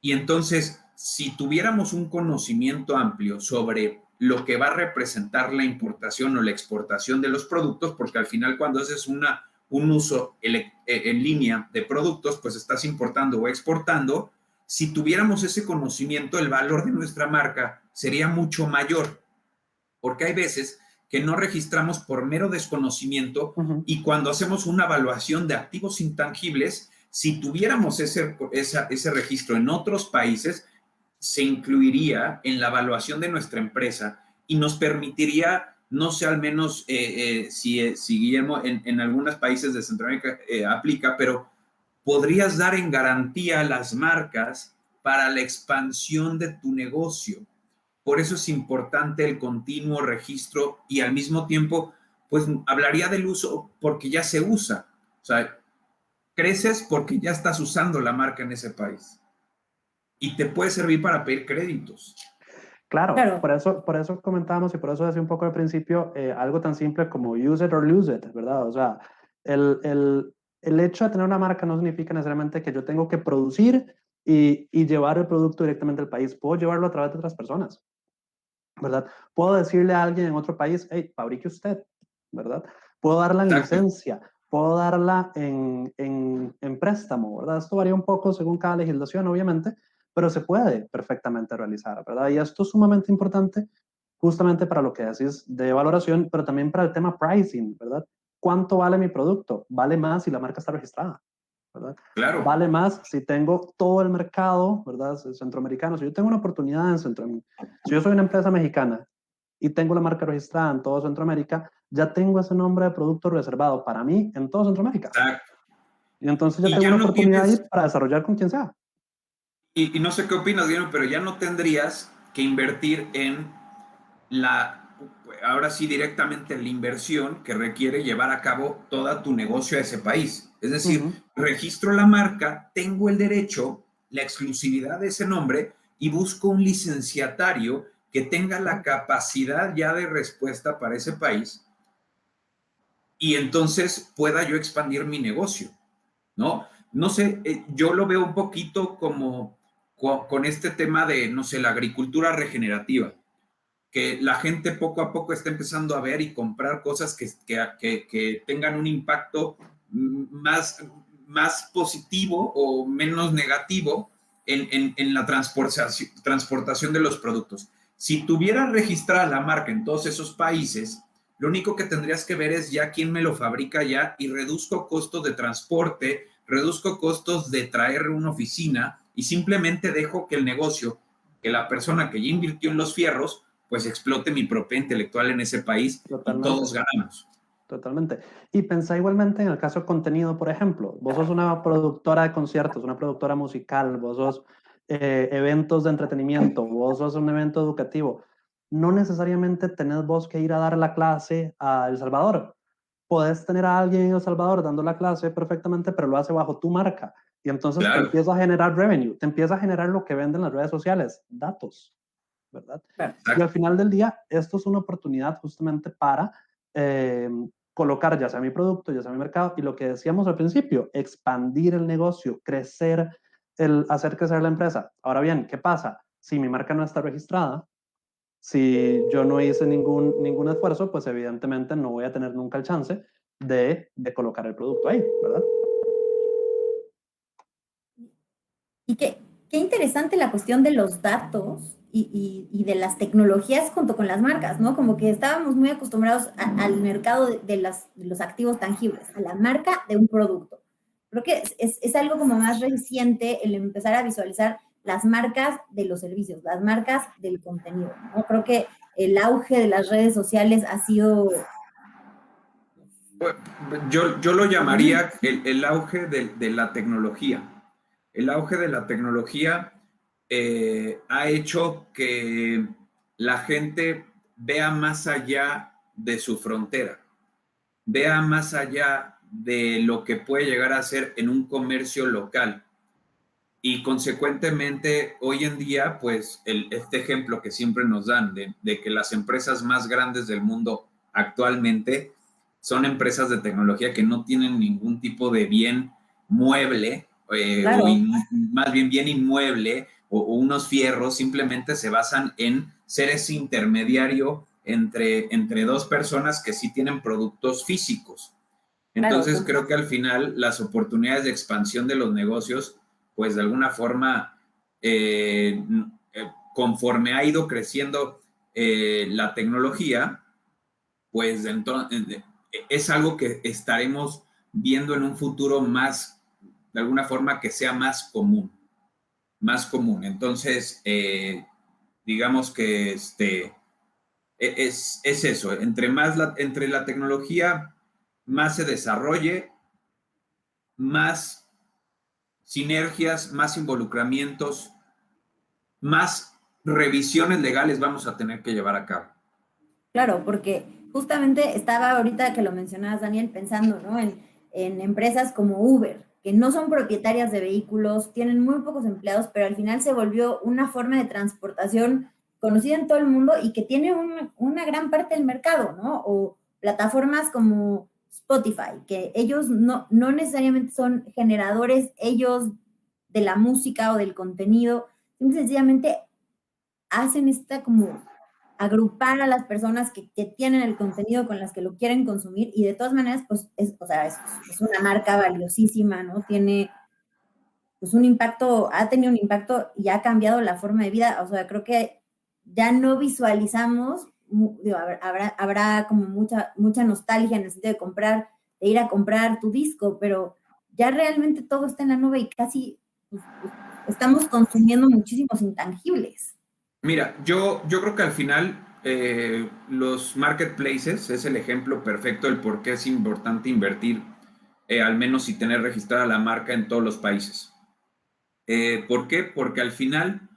Y entonces, si tuviéramos un conocimiento amplio sobre lo que va a representar la importación o la exportación de los productos, porque al final cuando haces un uso en línea de productos, pues estás importando o exportando. Si tuviéramos ese conocimiento, el valor de nuestra marca sería mucho mayor, porque hay veces que no registramos por mero desconocimiento y cuando hacemos una evaluación de activos intangibles, si tuviéramos ese registro en otros países, se incluiría en la evaluación de nuestra empresa y nos permitiría, no sé, al menos si Guillermo en algunos países de Centroamérica aplica, pero podrías dar en garantía las marcas para la expansión de tu negocio. Por eso es importante el continuo registro y al mismo tiempo, pues hablaría del uso porque ya se usa. O sea, creces porque ya estás usando la marca en ese país y te puede servir para pedir créditos. Claro, Claro. por eso comentábamos y por eso decía un poco al principio algo tan simple como use it or lose it, ¿verdad? O sea, el hecho de tener una marca no significa necesariamente que yo tengo que producir y llevar el producto directamente al país. Puedo llevarlo a través de otras personas, ¿verdad? Puedo decirle a alguien en otro país, hey, fabrique usted, ¿verdad? Puedo dar la Exacto. licencia, puedo darla en préstamo, ¿verdad? Esto varía un poco según cada legislación, obviamente, pero se puede perfectamente realizar, ¿verdad? Y esto es sumamente importante justamente para lo que decís de valoración, pero también para el tema pricing, ¿verdad? ¿Cuánto vale mi producto? Vale más si la marca está registrada, ¿verdad? Claro. Vale más si tengo todo el mercado, ¿verdad? Centroamericano. Si yo tengo una oportunidad en Centroamérica, si yo soy una empresa mexicana y tengo la marca registrada en todo Centroamérica, ya tengo ese nombre de producto reservado para mí en todo Centroamérica. Exacto. Y entonces ya Y tengo ya una no oportunidad ahí tienes, para desarrollar con quien sea. y no sé qué opinas, Guillermo, pero ya no tendrías que invertir en ahora sí directamente en la inversión que requiere llevar a cabo todo tu negocio a ese país. Es decir, registro la marca, tengo el derecho, la exclusividad de ese nombre y busco un licenciatario que tenga la capacidad ya de respuesta para ese país y entonces pueda yo expandir mi negocio, ¿no? No sé, yo lo veo un poquito como con este tema de, no sé, la agricultura regenerativa, que la gente poco a poco está empezando a ver y comprar cosas que tengan un impacto más positivo o menos negativo en la transportación de los productos. Si tuvieras registrada la marca en todos esos países, lo único que tendrías que ver es ya quién me lo fabrica ya y reduzco costos de transporte, reduzco costos de traer una oficina y simplemente dejo que el negocio, que la persona que ya invirtió en los fierros, pues explote mi propiedad intelectual en ese país y Totalmente. todos ganamos. Totalmente. Y pensá igualmente en el caso de contenido, por ejemplo. Vos sos una productora de conciertos, una productora musical, vos sos eventos de entretenimiento, vos sos un evento educativo. No necesariamente tenés vos que ir a dar la clase a El Salvador. Podés tener a alguien en El Salvador dando la clase perfectamente, pero lo hace bajo tu marca. Y entonces te Claro. empieza a generar revenue, te empieza a generar lo que venden las redes sociales, datos, ¿verdad? Claro. Y al final del día, esto es una oportunidad justamente para colocar ya sea mi producto, ya sea mi mercado, y lo que decíamos al principio, expandir el negocio, crecer, hacer crecer la empresa. Ahora bien, ¿qué pasa? Si mi marca no está registrada, si yo no hice ningún esfuerzo, pues evidentemente no voy a tener nunca el chance de colocar el producto ahí, ¿verdad? Y qué interesante la cuestión de los datos y de las tecnologías junto con las marcas, ¿no? Como que estábamos muy acostumbrados al mercado de los activos tangibles, a la marca de un producto. Creo que es algo como más reciente el empezar a visualizar las marcas de los servicios, las marcas del contenido, ¿no? Creo que el auge de las redes sociales ha sido... Yo lo llamaría el auge de la tecnología. El auge de la tecnología ha hecho que la gente vea más allá de su frontera, vea más allá de lo que puede llegar a ser en un comercio local. Y consecuentemente, hoy en día, pues este ejemplo que siempre nos dan de que las empresas más grandes del mundo actualmente son empresas de tecnología que no tienen ningún tipo de bien mueble, Claro, más bien bien inmueble o unos fierros, simplemente se basan en ser ese intermediario entre dos personas que sí tienen productos físicos. claro. Entonces creo que al final las oportunidades de expansión de los negocios, pues de alguna forma, conforme ha ido creciendo la tecnología, pues entonces, es algo que estaremos viendo en un futuro más, de alguna forma, que sea más común, más común. Entonces, digamos que es eso, entre la tecnología más se desarrolle, más sinergias, más involucramientos, más revisiones legales vamos a tener que llevar a cabo. Claro, porque justamente estaba ahorita que lo mencionabas, Daniel, pensando, ¿no? En empresas como Uber, que no son propietarias de vehículos, tienen muy pocos empleados, pero al final se volvió una forma de transportación conocida en todo el mundo y que tiene una gran parte del mercado, ¿no? O plataformas como Spotify, que ellos no necesariamente son generadores ellos de la música o del contenido, simple y sencillamente hacen esta como agrupar a las personas que tienen el contenido con las que lo quieren consumir, y de todas maneras, pues, es una marca valiosísima, ¿no? Tiene, pues, ha tenido un impacto y ha cambiado la forma de vida. O sea, creo que ya no visualizamos, digo, habrá como mucha nostalgia en el sentido de ir a comprar tu disco, pero ya realmente todo está en la nube y casi pues, estamos consumiendo muchísimos intangibles. Mira, yo creo que al final los marketplaces es el ejemplo perfecto del por qué es importante invertir, al menos y tener registrada la marca en todos los países. ¿Por qué? Porque al final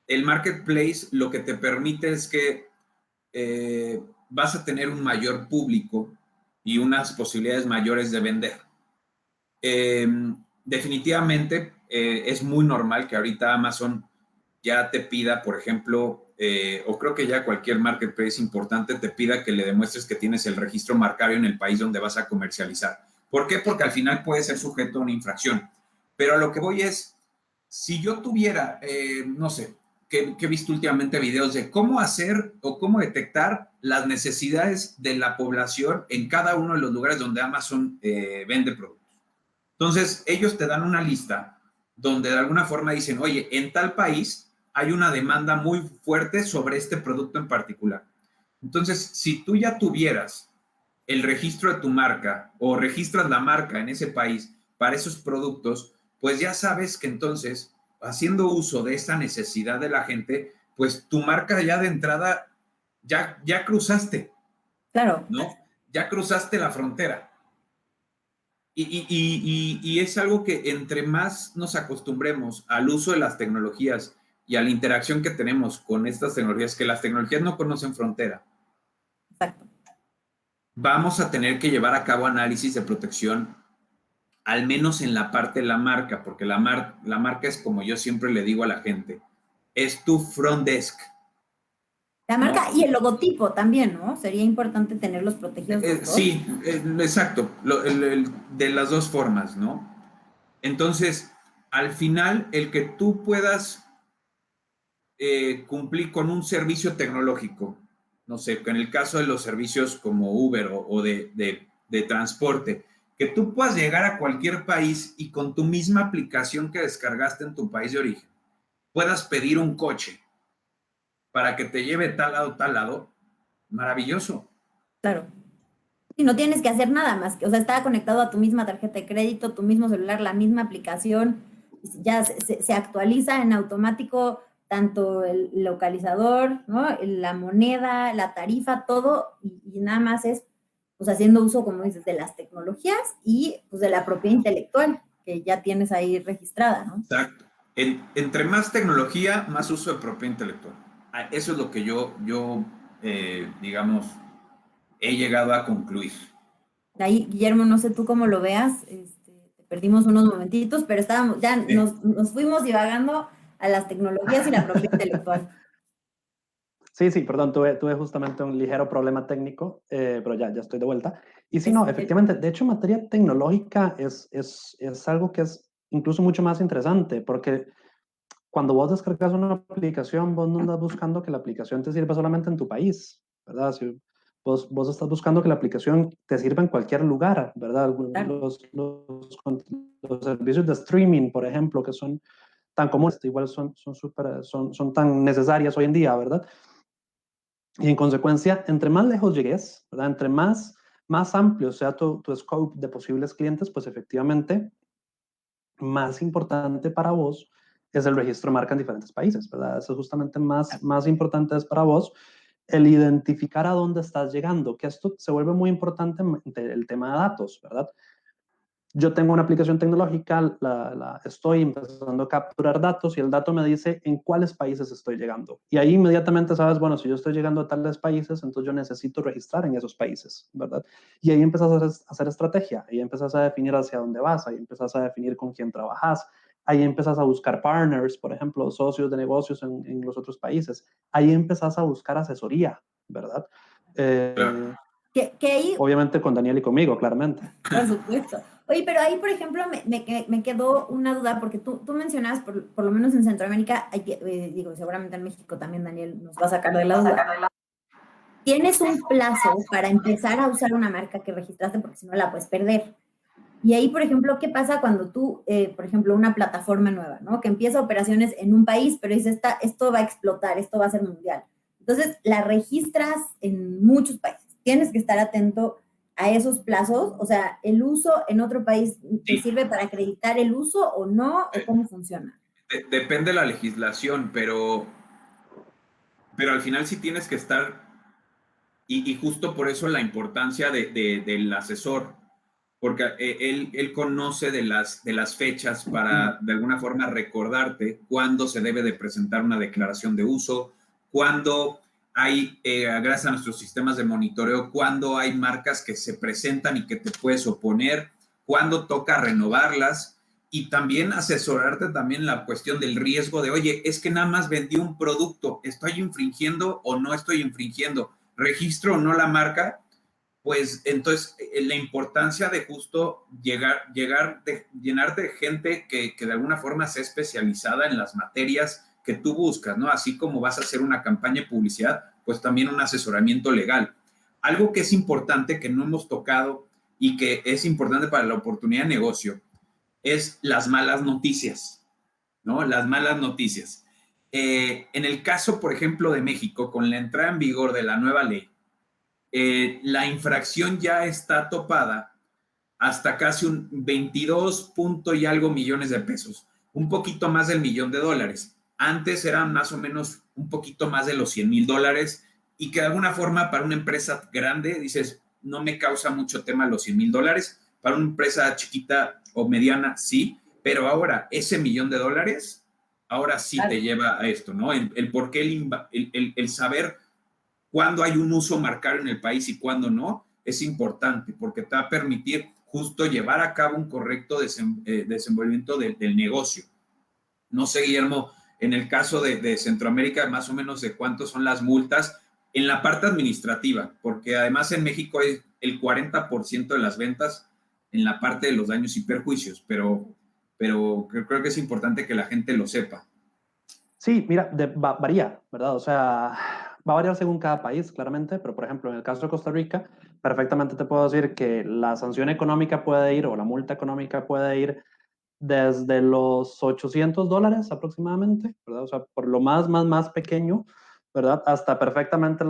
el marketplace lo que te permite es que vas a tener un mayor público y unas posibilidades mayores de vender. Definitivamente es muy normal que ahorita Amazon ya te pida, por ejemplo, o creo que ya cualquier marketplace importante te pida que le demuestres que tienes el registro marcario en el país donde vas a comercializar. ¿Por qué? Porque al final puede ser sujeto a una infracción. Pero a lo que voy es, si yo tuviera, no sé, que he visto últimamente videos de cómo hacer o cómo detectar las necesidades de la población en cada uno de los lugares donde Amazon vende productos. Entonces, ellos te dan una lista donde de alguna forma dicen, oye, en tal país hay una demanda muy fuerte sobre este producto en particular. Entonces, si tú ya tuvieras el registro de tu marca o registras la marca en ese país para esos productos, pues ya sabes que entonces, haciendo uso de esta necesidad de la gente, pues tu marca ya de entrada, ya cruzaste. Claro. ¿No? Ya cruzaste la frontera. Y es algo que entre más nos acostumbremos al uso de las tecnologías y a la interacción que tenemos con estas tecnologías, que las tecnologías no conocen frontera. Exacto. Vamos a tener que llevar a cabo análisis de protección, al menos en la parte de la marca, porque la marca es, como yo siempre le digo a la gente, es tu front desk. La marca y el logotipo también, ¿no? Sería importante tenerlos protegidos. Sí, exacto, de las dos formas, ¿no? Entonces, al final, el que tú puedas cumplir con un servicio tecnológico, no sé, en el caso de los servicios como Uber o de transporte, que tú puedas llegar a cualquier país y con tu misma aplicación que descargaste en tu país de origen, puedas pedir un coche para que te lleve tal lado, maravilloso. Claro. Y no tienes que hacer nada más, o sea, está conectado a tu misma tarjeta de crédito, tu mismo celular, la misma aplicación, ya se actualiza en automático tanto el localizador, ¿no? La moneda, la tarifa, todo, y nada más es, pues, haciendo uso, como dices, de las tecnologías y, pues, de la propiedad intelectual que ya tienes ahí registrada, ¿no? Exacto. Entre más tecnología, más uso de propiedad intelectual. Eso es lo que yo digamos, he llegado a concluir. Ahí, Guillermo, no sé tú cómo lo veas, te perdimos unos momentitos, pero nos fuimos divagando a las tecnologías y la propiedad intelectual. Sí, perdón, tuve justamente un ligero problema técnico, pero ya estoy de vuelta. Y sí, no, efectivamente, de hecho, materia tecnológica es algo que es incluso mucho más interesante, porque cuando vos descargas una aplicación, vos no andas buscando que la aplicación te sirva solamente en tu país, ¿verdad? Si vos estás buscando que la aplicación te sirva en cualquier lugar, ¿verdad? Claro. Los servicios de streaming, por ejemplo, que son tan comunes, igual son tan necesarias hoy en día, ¿verdad? Y en consecuencia, entre más lejos llegues, ¿verdad? Entre más amplio sea tu scope de posibles clientes, pues efectivamente, más importante para vos es el registro de marca en diferentes países, ¿verdad? Eso justamente más importante es para vos el identificar a dónde estás llegando, que esto se vuelve muy importante en el tema de datos, ¿verdad? Yo tengo una aplicación tecnológica, estoy empezando a capturar datos y el dato me dice en cuáles países estoy llegando. Y ahí inmediatamente sabes, bueno, si yo estoy llegando a tales países, entonces yo necesito registrar en esos países, ¿verdad? Y ahí empiezas a hacer estrategia, ahí empiezas a definir hacia dónde vas, ahí empiezas a definir con quién trabajas, ahí empiezas a buscar partners, por ejemplo, socios de negocios en los otros países, ahí empiezas a buscar asesoría, ¿verdad? Que ahí, obviamente con Daniel y conmigo, claramente. por supuesto. Oye, pero ahí, por ejemplo, me quedó una duda, porque tú mencionabas, por lo menos en Centroamérica, digo, seguramente en México también Daniel nos va a sacar de la duda. Tienes un plazo para empezar a usar una marca que registraste, porque si no la puedes perder. Y ahí, por ejemplo, ¿qué pasa cuando tú, por ejemplo, una plataforma nueva, ¿no? Que empieza operaciones en un país, pero dice, esto va a explotar, esto va a ser mundial. Entonces, la registras en muchos países. Tienes que estar atento a esos plazos. O sea, ¿el uso en otro país te sirve para acreditar el uso o no? ¿O cómo funciona? Depende de la legislación, pero al final sí tienes que estar, y justo por eso la importancia del asesor, porque él conoce de las fechas para de alguna forma recordarte cuándo se debe de presentar una declaración de uso, cuándo hay, gracias a nuestros sistemas de monitoreo, cuándo hay marcas que se presentan y que te puedes oponer, cuándo toca renovarlas, y también asesorarte también la cuestión del riesgo de, oye, es que nada más vendí un producto, ¿estoy infringiendo o no estoy infringiendo? ¿Registro o no la marca? Pues entonces la importancia de justo llenar de gente que de alguna forma sea especializada en las materias que tú buscas, ¿no? Así como vas a hacer una campaña de publicidad, pues también un asesoramiento legal. Algo que es importante, que no hemos tocado y que es importante para la oportunidad de negocio, es las malas noticias, ¿no? Las malas noticias. En el caso, por ejemplo, de México, con la entrada en vigor de la nueva ley, la infracción ya está topada hasta casi un 22 punto y algo millones de pesos, un poquito más del $1,000,000. Antes eran más o menos un poquito más de los $100,000, y que de alguna forma para una empresa grande dices, no me causa mucho tema los $100,000, para una empresa chiquita o mediana sí, pero ahora ese $1,000,000, ahora sí te lleva a esto, ¿no? El por qué, el saber cuándo hay un uso marcado en el país y cuándo no, es importante, porque te va a permitir justo llevar a cabo un correcto desenvolvimiento del negocio. No sé, Guillermo, en el caso de Centroamérica, más o menos de cuánto son las multas en la parte administrativa, porque además en México hay el 40% de las ventas en la parte de los daños y perjuicios, pero creo que es importante que la gente lo sepa. Sí, mira, varía, ¿verdad? O sea, va a variar según cada país, claramente, pero por ejemplo, en el caso de Costa Rica, perfectamente te puedo decir que la sanción económica puede ir, o la multa económica puede ir desde los $800 aproximadamente, ¿verdad? O sea, por lo más pequeño, ¿verdad? Hasta perfectamente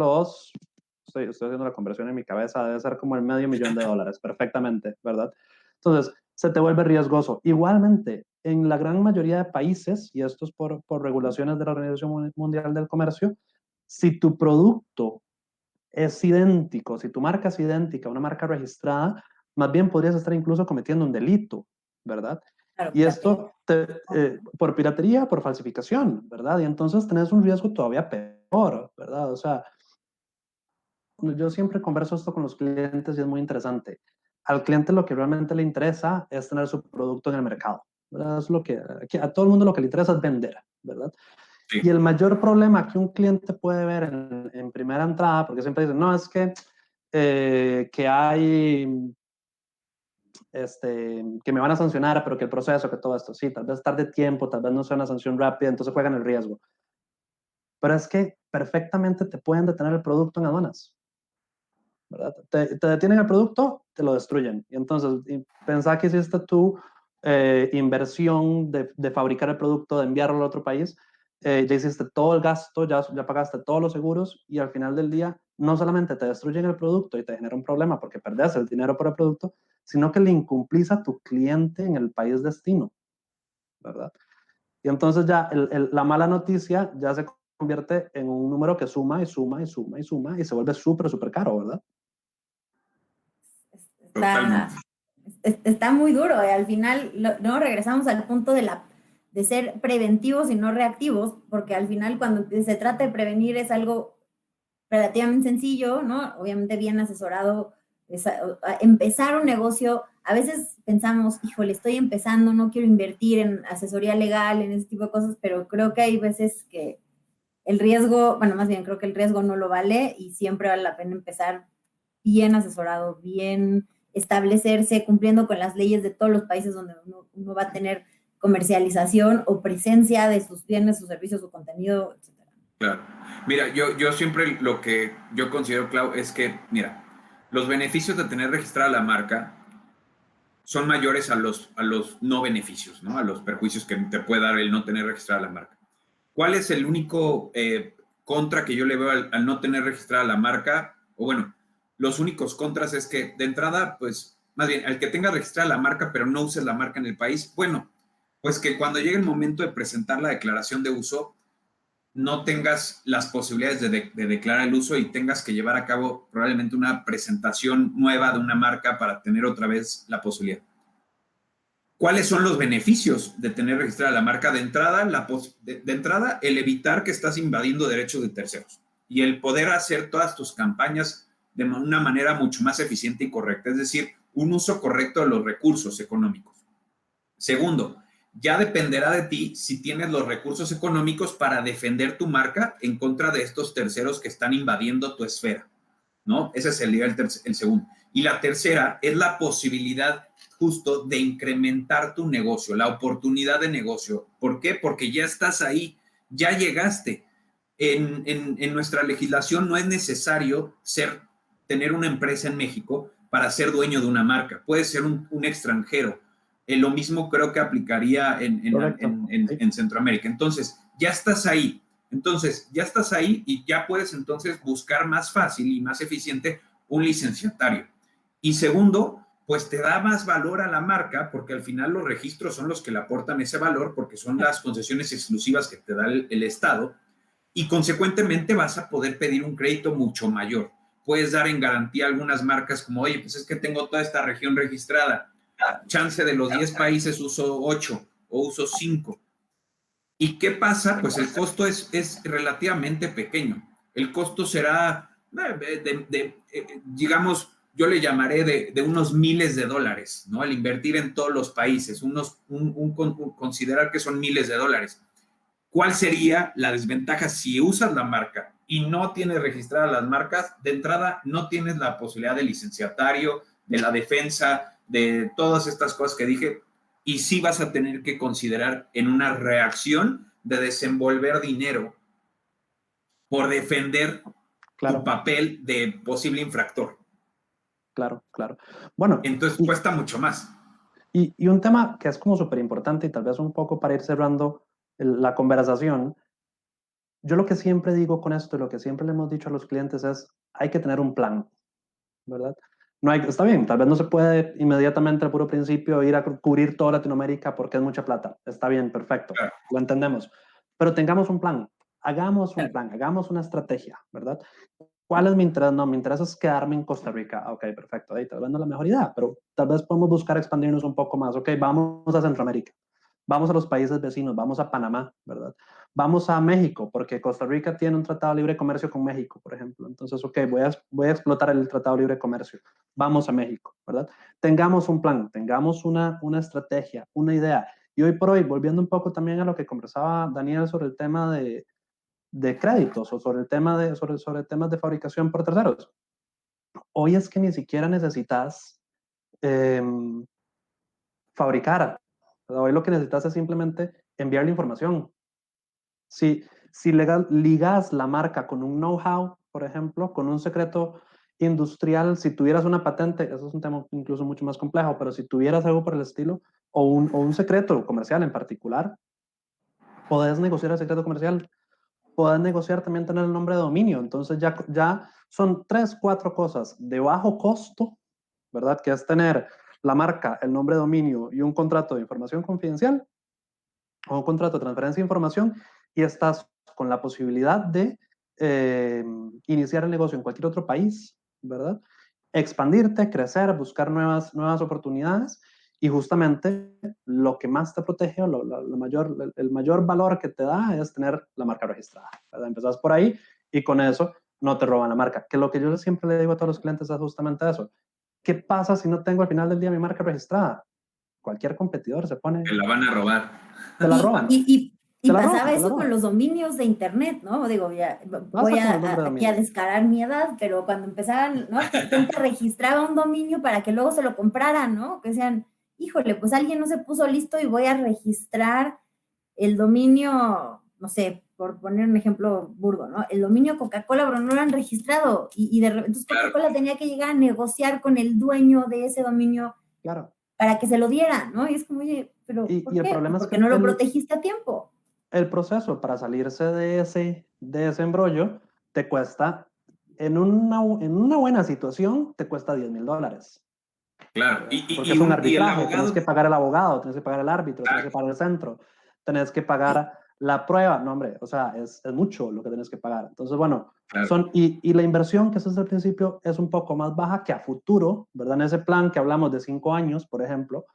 estoy haciendo la conversión en mi cabeza, debe ser como el $500,000, perfectamente, ¿verdad? Entonces, se te vuelve riesgoso. Igualmente, en la gran mayoría de países, y esto es por regulaciones de la Organización Mundial del Comercio, si tu producto es idéntico, si tu marca es idéntica a una marca registrada, más bien podrías estar incluso cometiendo un delito, ¿verdad? Claro, Y esto por piratería, por falsificación, ¿verdad? Y entonces tenés un riesgo todavía peor, ¿verdad? O sea, yo siempre converso esto con los clientes y es muy interesante. Al cliente lo que realmente le interesa es tener su producto en el mercado, ¿verdad? Es lo que a todo el mundo lo que le interesa es vender, ¿verdad? Sí. Y el mayor problema que un cliente puede ver en primera entrada, porque siempre dicen, no, es que hay, que me van a sancionar, pero que el proceso, que todo esto, sí, tal vez tarde tiempo, tal vez no sea una sanción rápida, entonces juegan el riesgo. Pero es que perfectamente te pueden detener el producto en aduanas, ¿verdad? Te detienen el producto, te lo destruyen. Y entonces, pensá que hiciste tu inversión de fabricar el producto, de enviarlo a otro país, ya hiciste todo el gasto, ya pagaste todos los seguros y al final del día no solamente te destruyen el producto y te genera un problema porque perdés el dinero por el producto, sino que le incumplís a tu cliente en el país destino, ¿verdad? Y entonces ya la mala noticia ya se convierte en un número que suma y suma y suma y suma y se vuelve súper caro, ¿verdad? Está muy duro. Al final, ¿no? Regresamos al punto de ser preventivos y no reactivos, porque al final cuando se trata de prevenir es algo relativamente sencillo, ¿no? Obviamente bien asesorado. Empezar un negocio, a veces pensamos, híjole, estoy empezando, no quiero invertir en asesoría legal, en ese tipo de cosas, pero creo que hay veces que el riesgo, bueno, más bien creo que el riesgo no lo vale y siempre vale la pena empezar bien asesorado, bien establecerse cumpliendo con las leyes de todos los países donde uno va a tener comercialización o presencia de sus bienes, sus servicios, su contenido, etc. Claro. Mira, yo siempre lo que yo considero, Clau, es que, mira, los beneficios de tener registrada la marca son mayores a los no beneficios, ¿no? A los perjuicios que te puede dar el no tener registrada la marca. ¿Cuál es el único contra que yo le veo al no tener registrada la marca? O bueno, los únicos contras es que de entrada, pues, más bien, al que tenga registrada la marca pero no uses la marca en el país, bueno, pues que cuando llegue el momento de presentar la declaración de uso, no tengas las posibilidades de declarar el uso y tengas que llevar a cabo probablemente una presentación nueva de una marca para tener otra vez la posibilidad. ¿Cuáles son los beneficios de tener registrada la marca? De entrada, de entrada, el evitar que estás invadiendo derechos de terceros y el poder hacer todas tus campañas de una manera mucho más eficiente y correcta, es decir, un uso correcto de los recursos económicos. Segundo, ya dependerá de ti si tienes los recursos económicos para defender tu marca en contra de estos terceros que están invadiendo tu esfera, ¿no? Ese sería el segundo. Y la tercera es la posibilidad justo de incrementar tu negocio, la oportunidad de negocio. ¿Por qué? Porque ya estás ahí, ya llegaste. En nuestra legislación no es necesario tener una empresa en México para ser dueño de una marca. Puede ser un extranjero. Lo mismo creo que aplicaría en Centroamérica. Entonces, ya estás ahí. Entonces, ya estás ahí y ya puedes entonces buscar más fácil y más eficiente un licenciatario. Y segundo, pues te da más valor a la marca porque al final los registros son los que le aportan ese valor porque son las concesiones exclusivas que te da el Estado y consecuentemente vas a poder pedir un crédito mucho mayor. Puedes dar en garantía algunas marcas como, oye, pues es que tengo toda esta región registrada. Chance de los 10 países uso 8 o uso 5. ¿Y qué pasa? Pues el costo es relativamente pequeño. El costo será, digamos, yo le llamaré de unos miles de dólares, ¿no? Al invertir en todos los países, considerar que son miles de dólares. ¿Cuál sería la desventaja si usas la marca y no tienes registradas las marcas? De entrada, no tienes la posibilidad de licenciatario, de la defensa, de todas estas cosas que dije, y sí vas a tener que considerar en una reacción de desenvolver dinero por defender tu papel de posible infractor. Claro, claro. Bueno. Entonces cuesta mucho más. Y un tema que es como súper importante y tal vez un poco para ir cerrando la conversación, yo lo que siempre digo con esto y lo que siempre le hemos dicho a los clientes es, hay que tener un plan, ¿verdad? Está bien, tal vez no se puede inmediatamente al puro principio ir a cubrir toda Latinoamérica porque es mucha plata. Está bien, perfecto, claro. Lo entendemos. Pero tengamos un plan, hagamos un plan, hagamos una estrategia, ¿verdad? ¿Cuál es mi interés? No, mi interés es quedarme en Costa Rica. Ok, perfecto, ahí tal vez no es la mejor idea, pero tal vez podemos buscar expandirnos un poco más. Ok, vamos a Centroamérica, vamos a los países vecinos, vamos a Panamá, ¿verdad? Vamos a México, porque Costa Rica tiene un tratado de libre comercio con México, por ejemplo. Entonces, ok, voy a explotar el tratado de libre comercio. Vamos a México, ¿verdad? Tengamos un plan, tengamos una estrategia, una idea. Y hoy por hoy, volviendo un poco también a lo que conversaba Daniel sobre el tema de créditos o sobre el tema sobre temas de fabricación por terceros. Hoy es que ni siquiera necesitas fabricar. Hoy lo que necesitas es simplemente enviar la información. Si ligas la marca con un know-how, por ejemplo, con un secreto industrial, si tuvieras una patente, eso es un tema incluso mucho más complejo, pero si tuvieras algo por el estilo, o un secreto comercial en particular, podés negociar el secreto comercial. Podés negociar también tener el nombre de dominio. Entonces ya son 3, 4 cosas de bajo costo, ¿verdad? Que es tener la marca, el nombre de dominio y un contrato de información confidencial o un contrato de transferencia de información y estás con la posibilidad de iniciar el negocio en cualquier otro país, ¿verdad? Expandirte, crecer, buscar nuevas oportunidades y justamente lo que más te protege o el mayor valor que te da es tener la marca registrada, ¿verdad? Empezás por ahí y con eso no te roban la marca. Que lo que yo siempre le digo a todos los clientes es justamente eso. ¿Qué pasa si no tengo al final del día mi marca registrada? Cualquier competidor se pone... Te la van a robar. Te la roban. Y Y pasaba eso con los dominios de internet, ¿no? Digo, ya voy aquí a descarar mi edad, pero cuando empezaban, ¿no? Gente registraba un dominio para que luego se lo compraran, ¿no? Que decían, híjole, pues alguien no se puso listo y voy a registrar el dominio, no sé, por poner un ejemplo burdo, ¿no? El dominio Coca-Cola, pero no lo han registrado. Y de repente, entonces Coca-Cola tenía que llegar a negociar con el dueño de ese dominio para que se lo diera, ¿no? Y es como, oye, pero ¿por qué? El problema Porque es que no lo protegiste a tiempo. El proceso para salirse de ese embrollo te cuesta, en una buena situación, te cuesta $10,000. Claro. Porque es un arbitraje, tienes que pagar el abogado, tienes que pagar el árbitro, tienes que pagar el centro, tienes que pagar la prueba. No, hombre, o sea, es mucho lo que tienes que pagar. Entonces, bueno, y la inversión que haces al principio es un poco más baja que a futuro, ¿verdad? En ese plan que hablamos de 5 años, por ejemplo,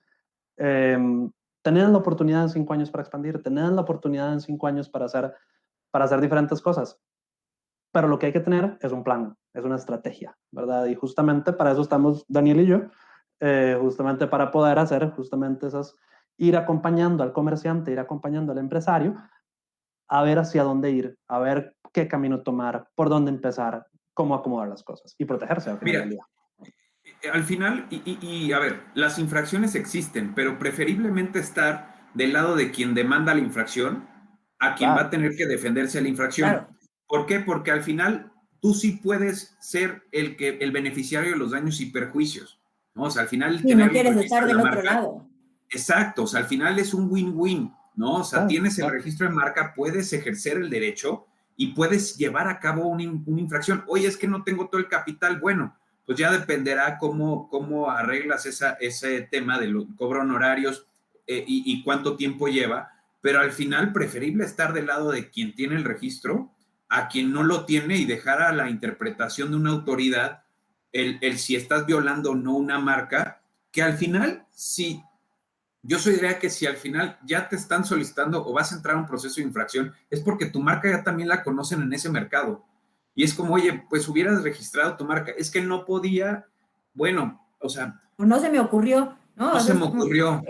tenés la oportunidad en 5 años para expandir, tenés la oportunidad en 5 años para hacer diferentes cosas. Pero lo que hay que tener es un plan, es una estrategia, ¿verdad? Y justamente para eso estamos Daniel y yo, justamente para poder hacer justamente ir acompañando al comerciante, ir acompañando al empresario, a ver hacia dónde ir, a ver qué camino tomar, por dónde empezar, cómo acomodar las cosas y protegerse al final del día. Al final, a ver, las infracciones existen, pero preferiblemente estar del lado de quien demanda la infracción a quien va a tener que defenderse de la infracción. Claro. ¿Por qué? Porque al final tú sí puedes ser el beneficiario de los daños y perjuicios, ¿no? O sea, al final... Sí, no quieres estar del otro lado. Exacto, o sea, al final es un win-win, ¿no? O sea, tienes el registro de marca, puedes ejercer el derecho y puedes llevar a cabo una infracción. Oye, es que no tengo todo el capital, bueno, pues ya dependerá cómo arreglas ese tema del cobro honorarios y cuánto tiempo lleva, pero al final preferible estar del lado de quien tiene el registro a quien no lo tiene y dejar a la interpretación de una autoridad el si estás violando o no una marca, que al final, sí, yo diría que si al final ya te están solicitando o vas a entrar a un proceso de infracción, es porque tu marca ya también la conocen en ese mercado. Y es como, oye, pues hubieras registrado tu marca. Es que no podía, bueno, o sea... No se me ocurrió, ¿no? No se me ocurrió.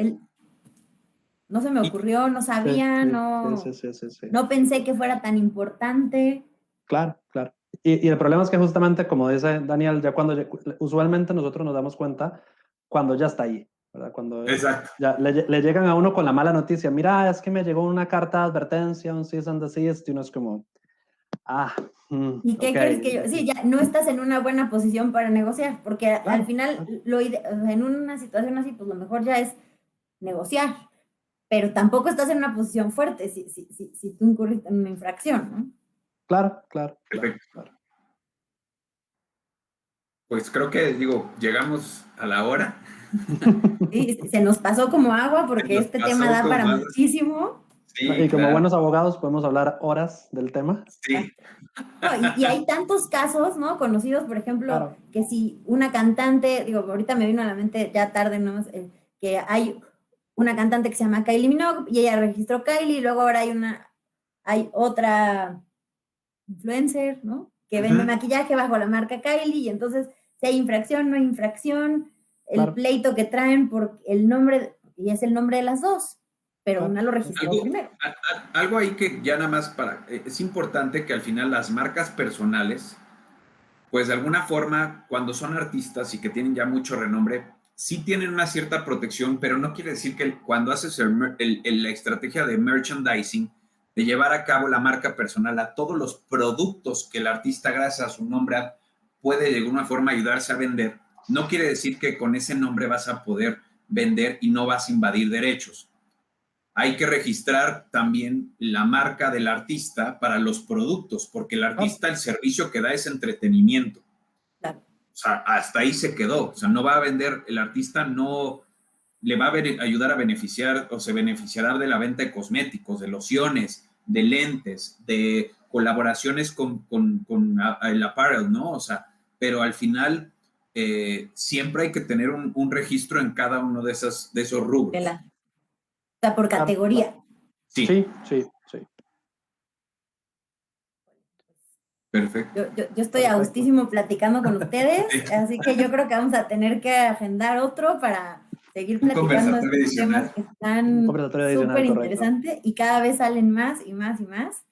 No se me ocurrió, no sabía, no pensé que fuera tan importante. Claro. Y el problema es que justamente, como dice Daniel, usualmente nosotros nos damos cuenta cuando ya está ahí, ¿verdad? Cuando ya le llegan a uno con la mala noticia, mira, es que me llegó una carta de advertencia, un cease and desist, y uno es como, ¿y qué quieres que yo? Sí, ya no estás en una buena posición para negociar, porque al final, en una situación así, pues lo mejor ya es negociar, pero tampoco estás en una posición fuerte si tú incurriste en una infracción, ¿no? Claro. Pues creo que, llegamos a la hora. Sí, se nos pasó como agua porque este tema da para muchísimo. Sí, y como buenos abogados podemos hablar horas del tema. Sí. Y hay tantos casos, ¿no? Conocidos, por ejemplo, que si una cantante, ahorita me vino a la mente ya tarde, ¿no? Que hay una cantante que se llama Kylie Minogue y ella registró Kylie y luego ahora hay otra influencer, ¿no? Que vende maquillaje bajo la marca Kylie y entonces si hay infracción, no hay infracción, el pleito que traen por el nombre, y es el nombre de las dos, pero una lo registró primero. Algo ahí que ya nada más es importante que al final las marcas personales, pues de alguna forma, cuando son artistas y que tienen ya mucho renombre, sí tienen una cierta protección, pero no quiere decir que cuando haces la estrategia de merchandising, de llevar a cabo la marca personal a todos los productos que el artista, gracias a su nombre, puede de alguna forma ayudarse a vender, no quiere decir que con ese nombre vas a poder vender y no vas a invadir derechos. Hay que registrar también la marca del artista para los productos, porque el artista, el servicio que da es entretenimiento. Claro. O sea, hasta ahí se quedó. O sea, no va a vender, el artista no le va a ayudar a beneficiar o se beneficiará de la venta de cosméticos, de lociones, de lentes, de colaboraciones con el apparel, ¿no? O sea, pero al final siempre hay que tener un registro en cada uno de esos rubros. O sea, por categoría. Sí. Sí. Perfecto. Yo estoy a gustísimo platicando con ustedes, así que yo creo que vamos a tener que agendar otro para seguir platicando de estos temas que están súper interesantes y cada vez salen más y más y más.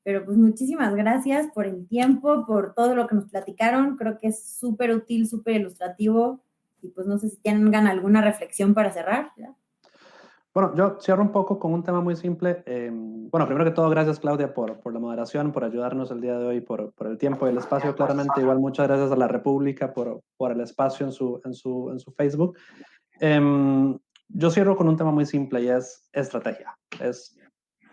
Pero pues muchísimas gracias por el tiempo, por todo lo que nos platicaron. Creo que es súper útil, súper ilustrativo. Y pues no sé si tengan alguna reflexión para cerrar, ¿ya? Bueno, yo cierro un poco con un tema muy simple. Bueno, primero que todo, gracias Claudia por la moderación, por ayudarnos el día de hoy, por el tiempo y el espacio, claramente. Igual muchas gracias a la República por el espacio en su Facebook. Yo cierro con un tema muy simple y es estrategia.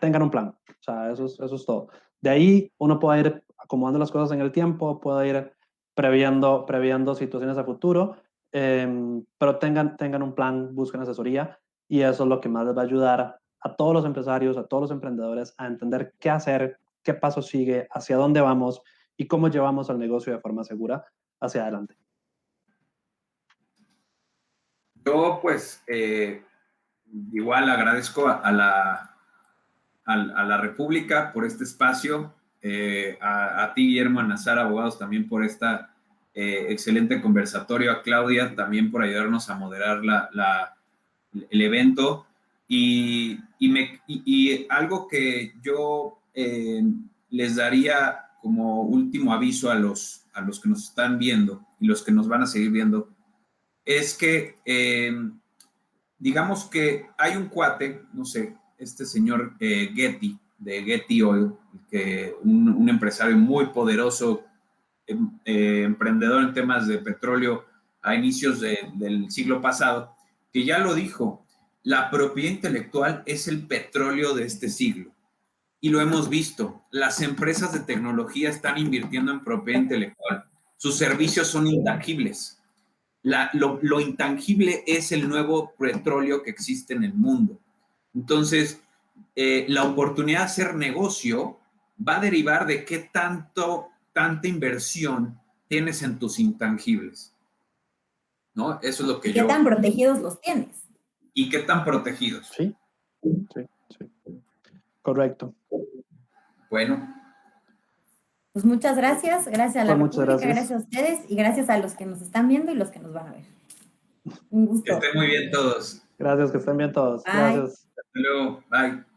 Tengan un plan. O sea, eso es todo. De ahí uno puede ir acomodando las cosas en el tiempo, puede ir previendo situaciones a futuro, pero tengan un plan, busquen asesoría. Y eso es lo que más les va a ayudar a todos los empresarios, a todos los emprendedores a entender qué hacer, qué paso sigue, hacia dónde vamos y cómo llevamos el negocio de forma segura hacia adelante. Yo, pues, igual agradezco a la República por este espacio, a ti, Guillermo, a Nazar Abogados, también por esta excelente conversatorio, a Claudia también por ayudarnos a moderar el evento y algo que yo les daría como último aviso a los que nos están viendo y los que nos van a seguir viendo es que digamos que hay un cuate, no sé, este señor Getty, de Getty Oil, un empresario muy poderoso, emprendedor en temas de petróleo a inicios del siglo pasado, que ya lo dijo, la propiedad intelectual es el petróleo de este siglo. Y lo hemos visto, las empresas de tecnología están invirtiendo en propiedad intelectual. Sus servicios son intangibles. Lo intangible es el nuevo petróleo que existe en el mundo. Entonces, la oportunidad de hacer negocio va a derivar de qué tanta inversión tienes en tus intangibles, ¿no? Eso es lo que ¿Qué tan protegidos los tienes? ¿Y qué tan protegidos? Sí. Correcto. Bueno. Pues muchas gracias. Gracias a la República, gracias a ustedes y gracias a los que nos están viendo y los que nos van a ver. Un gusto. Que estén muy bien todos. Gracias, que estén bien todos. Bye. Gracias. Hasta luego. Bye.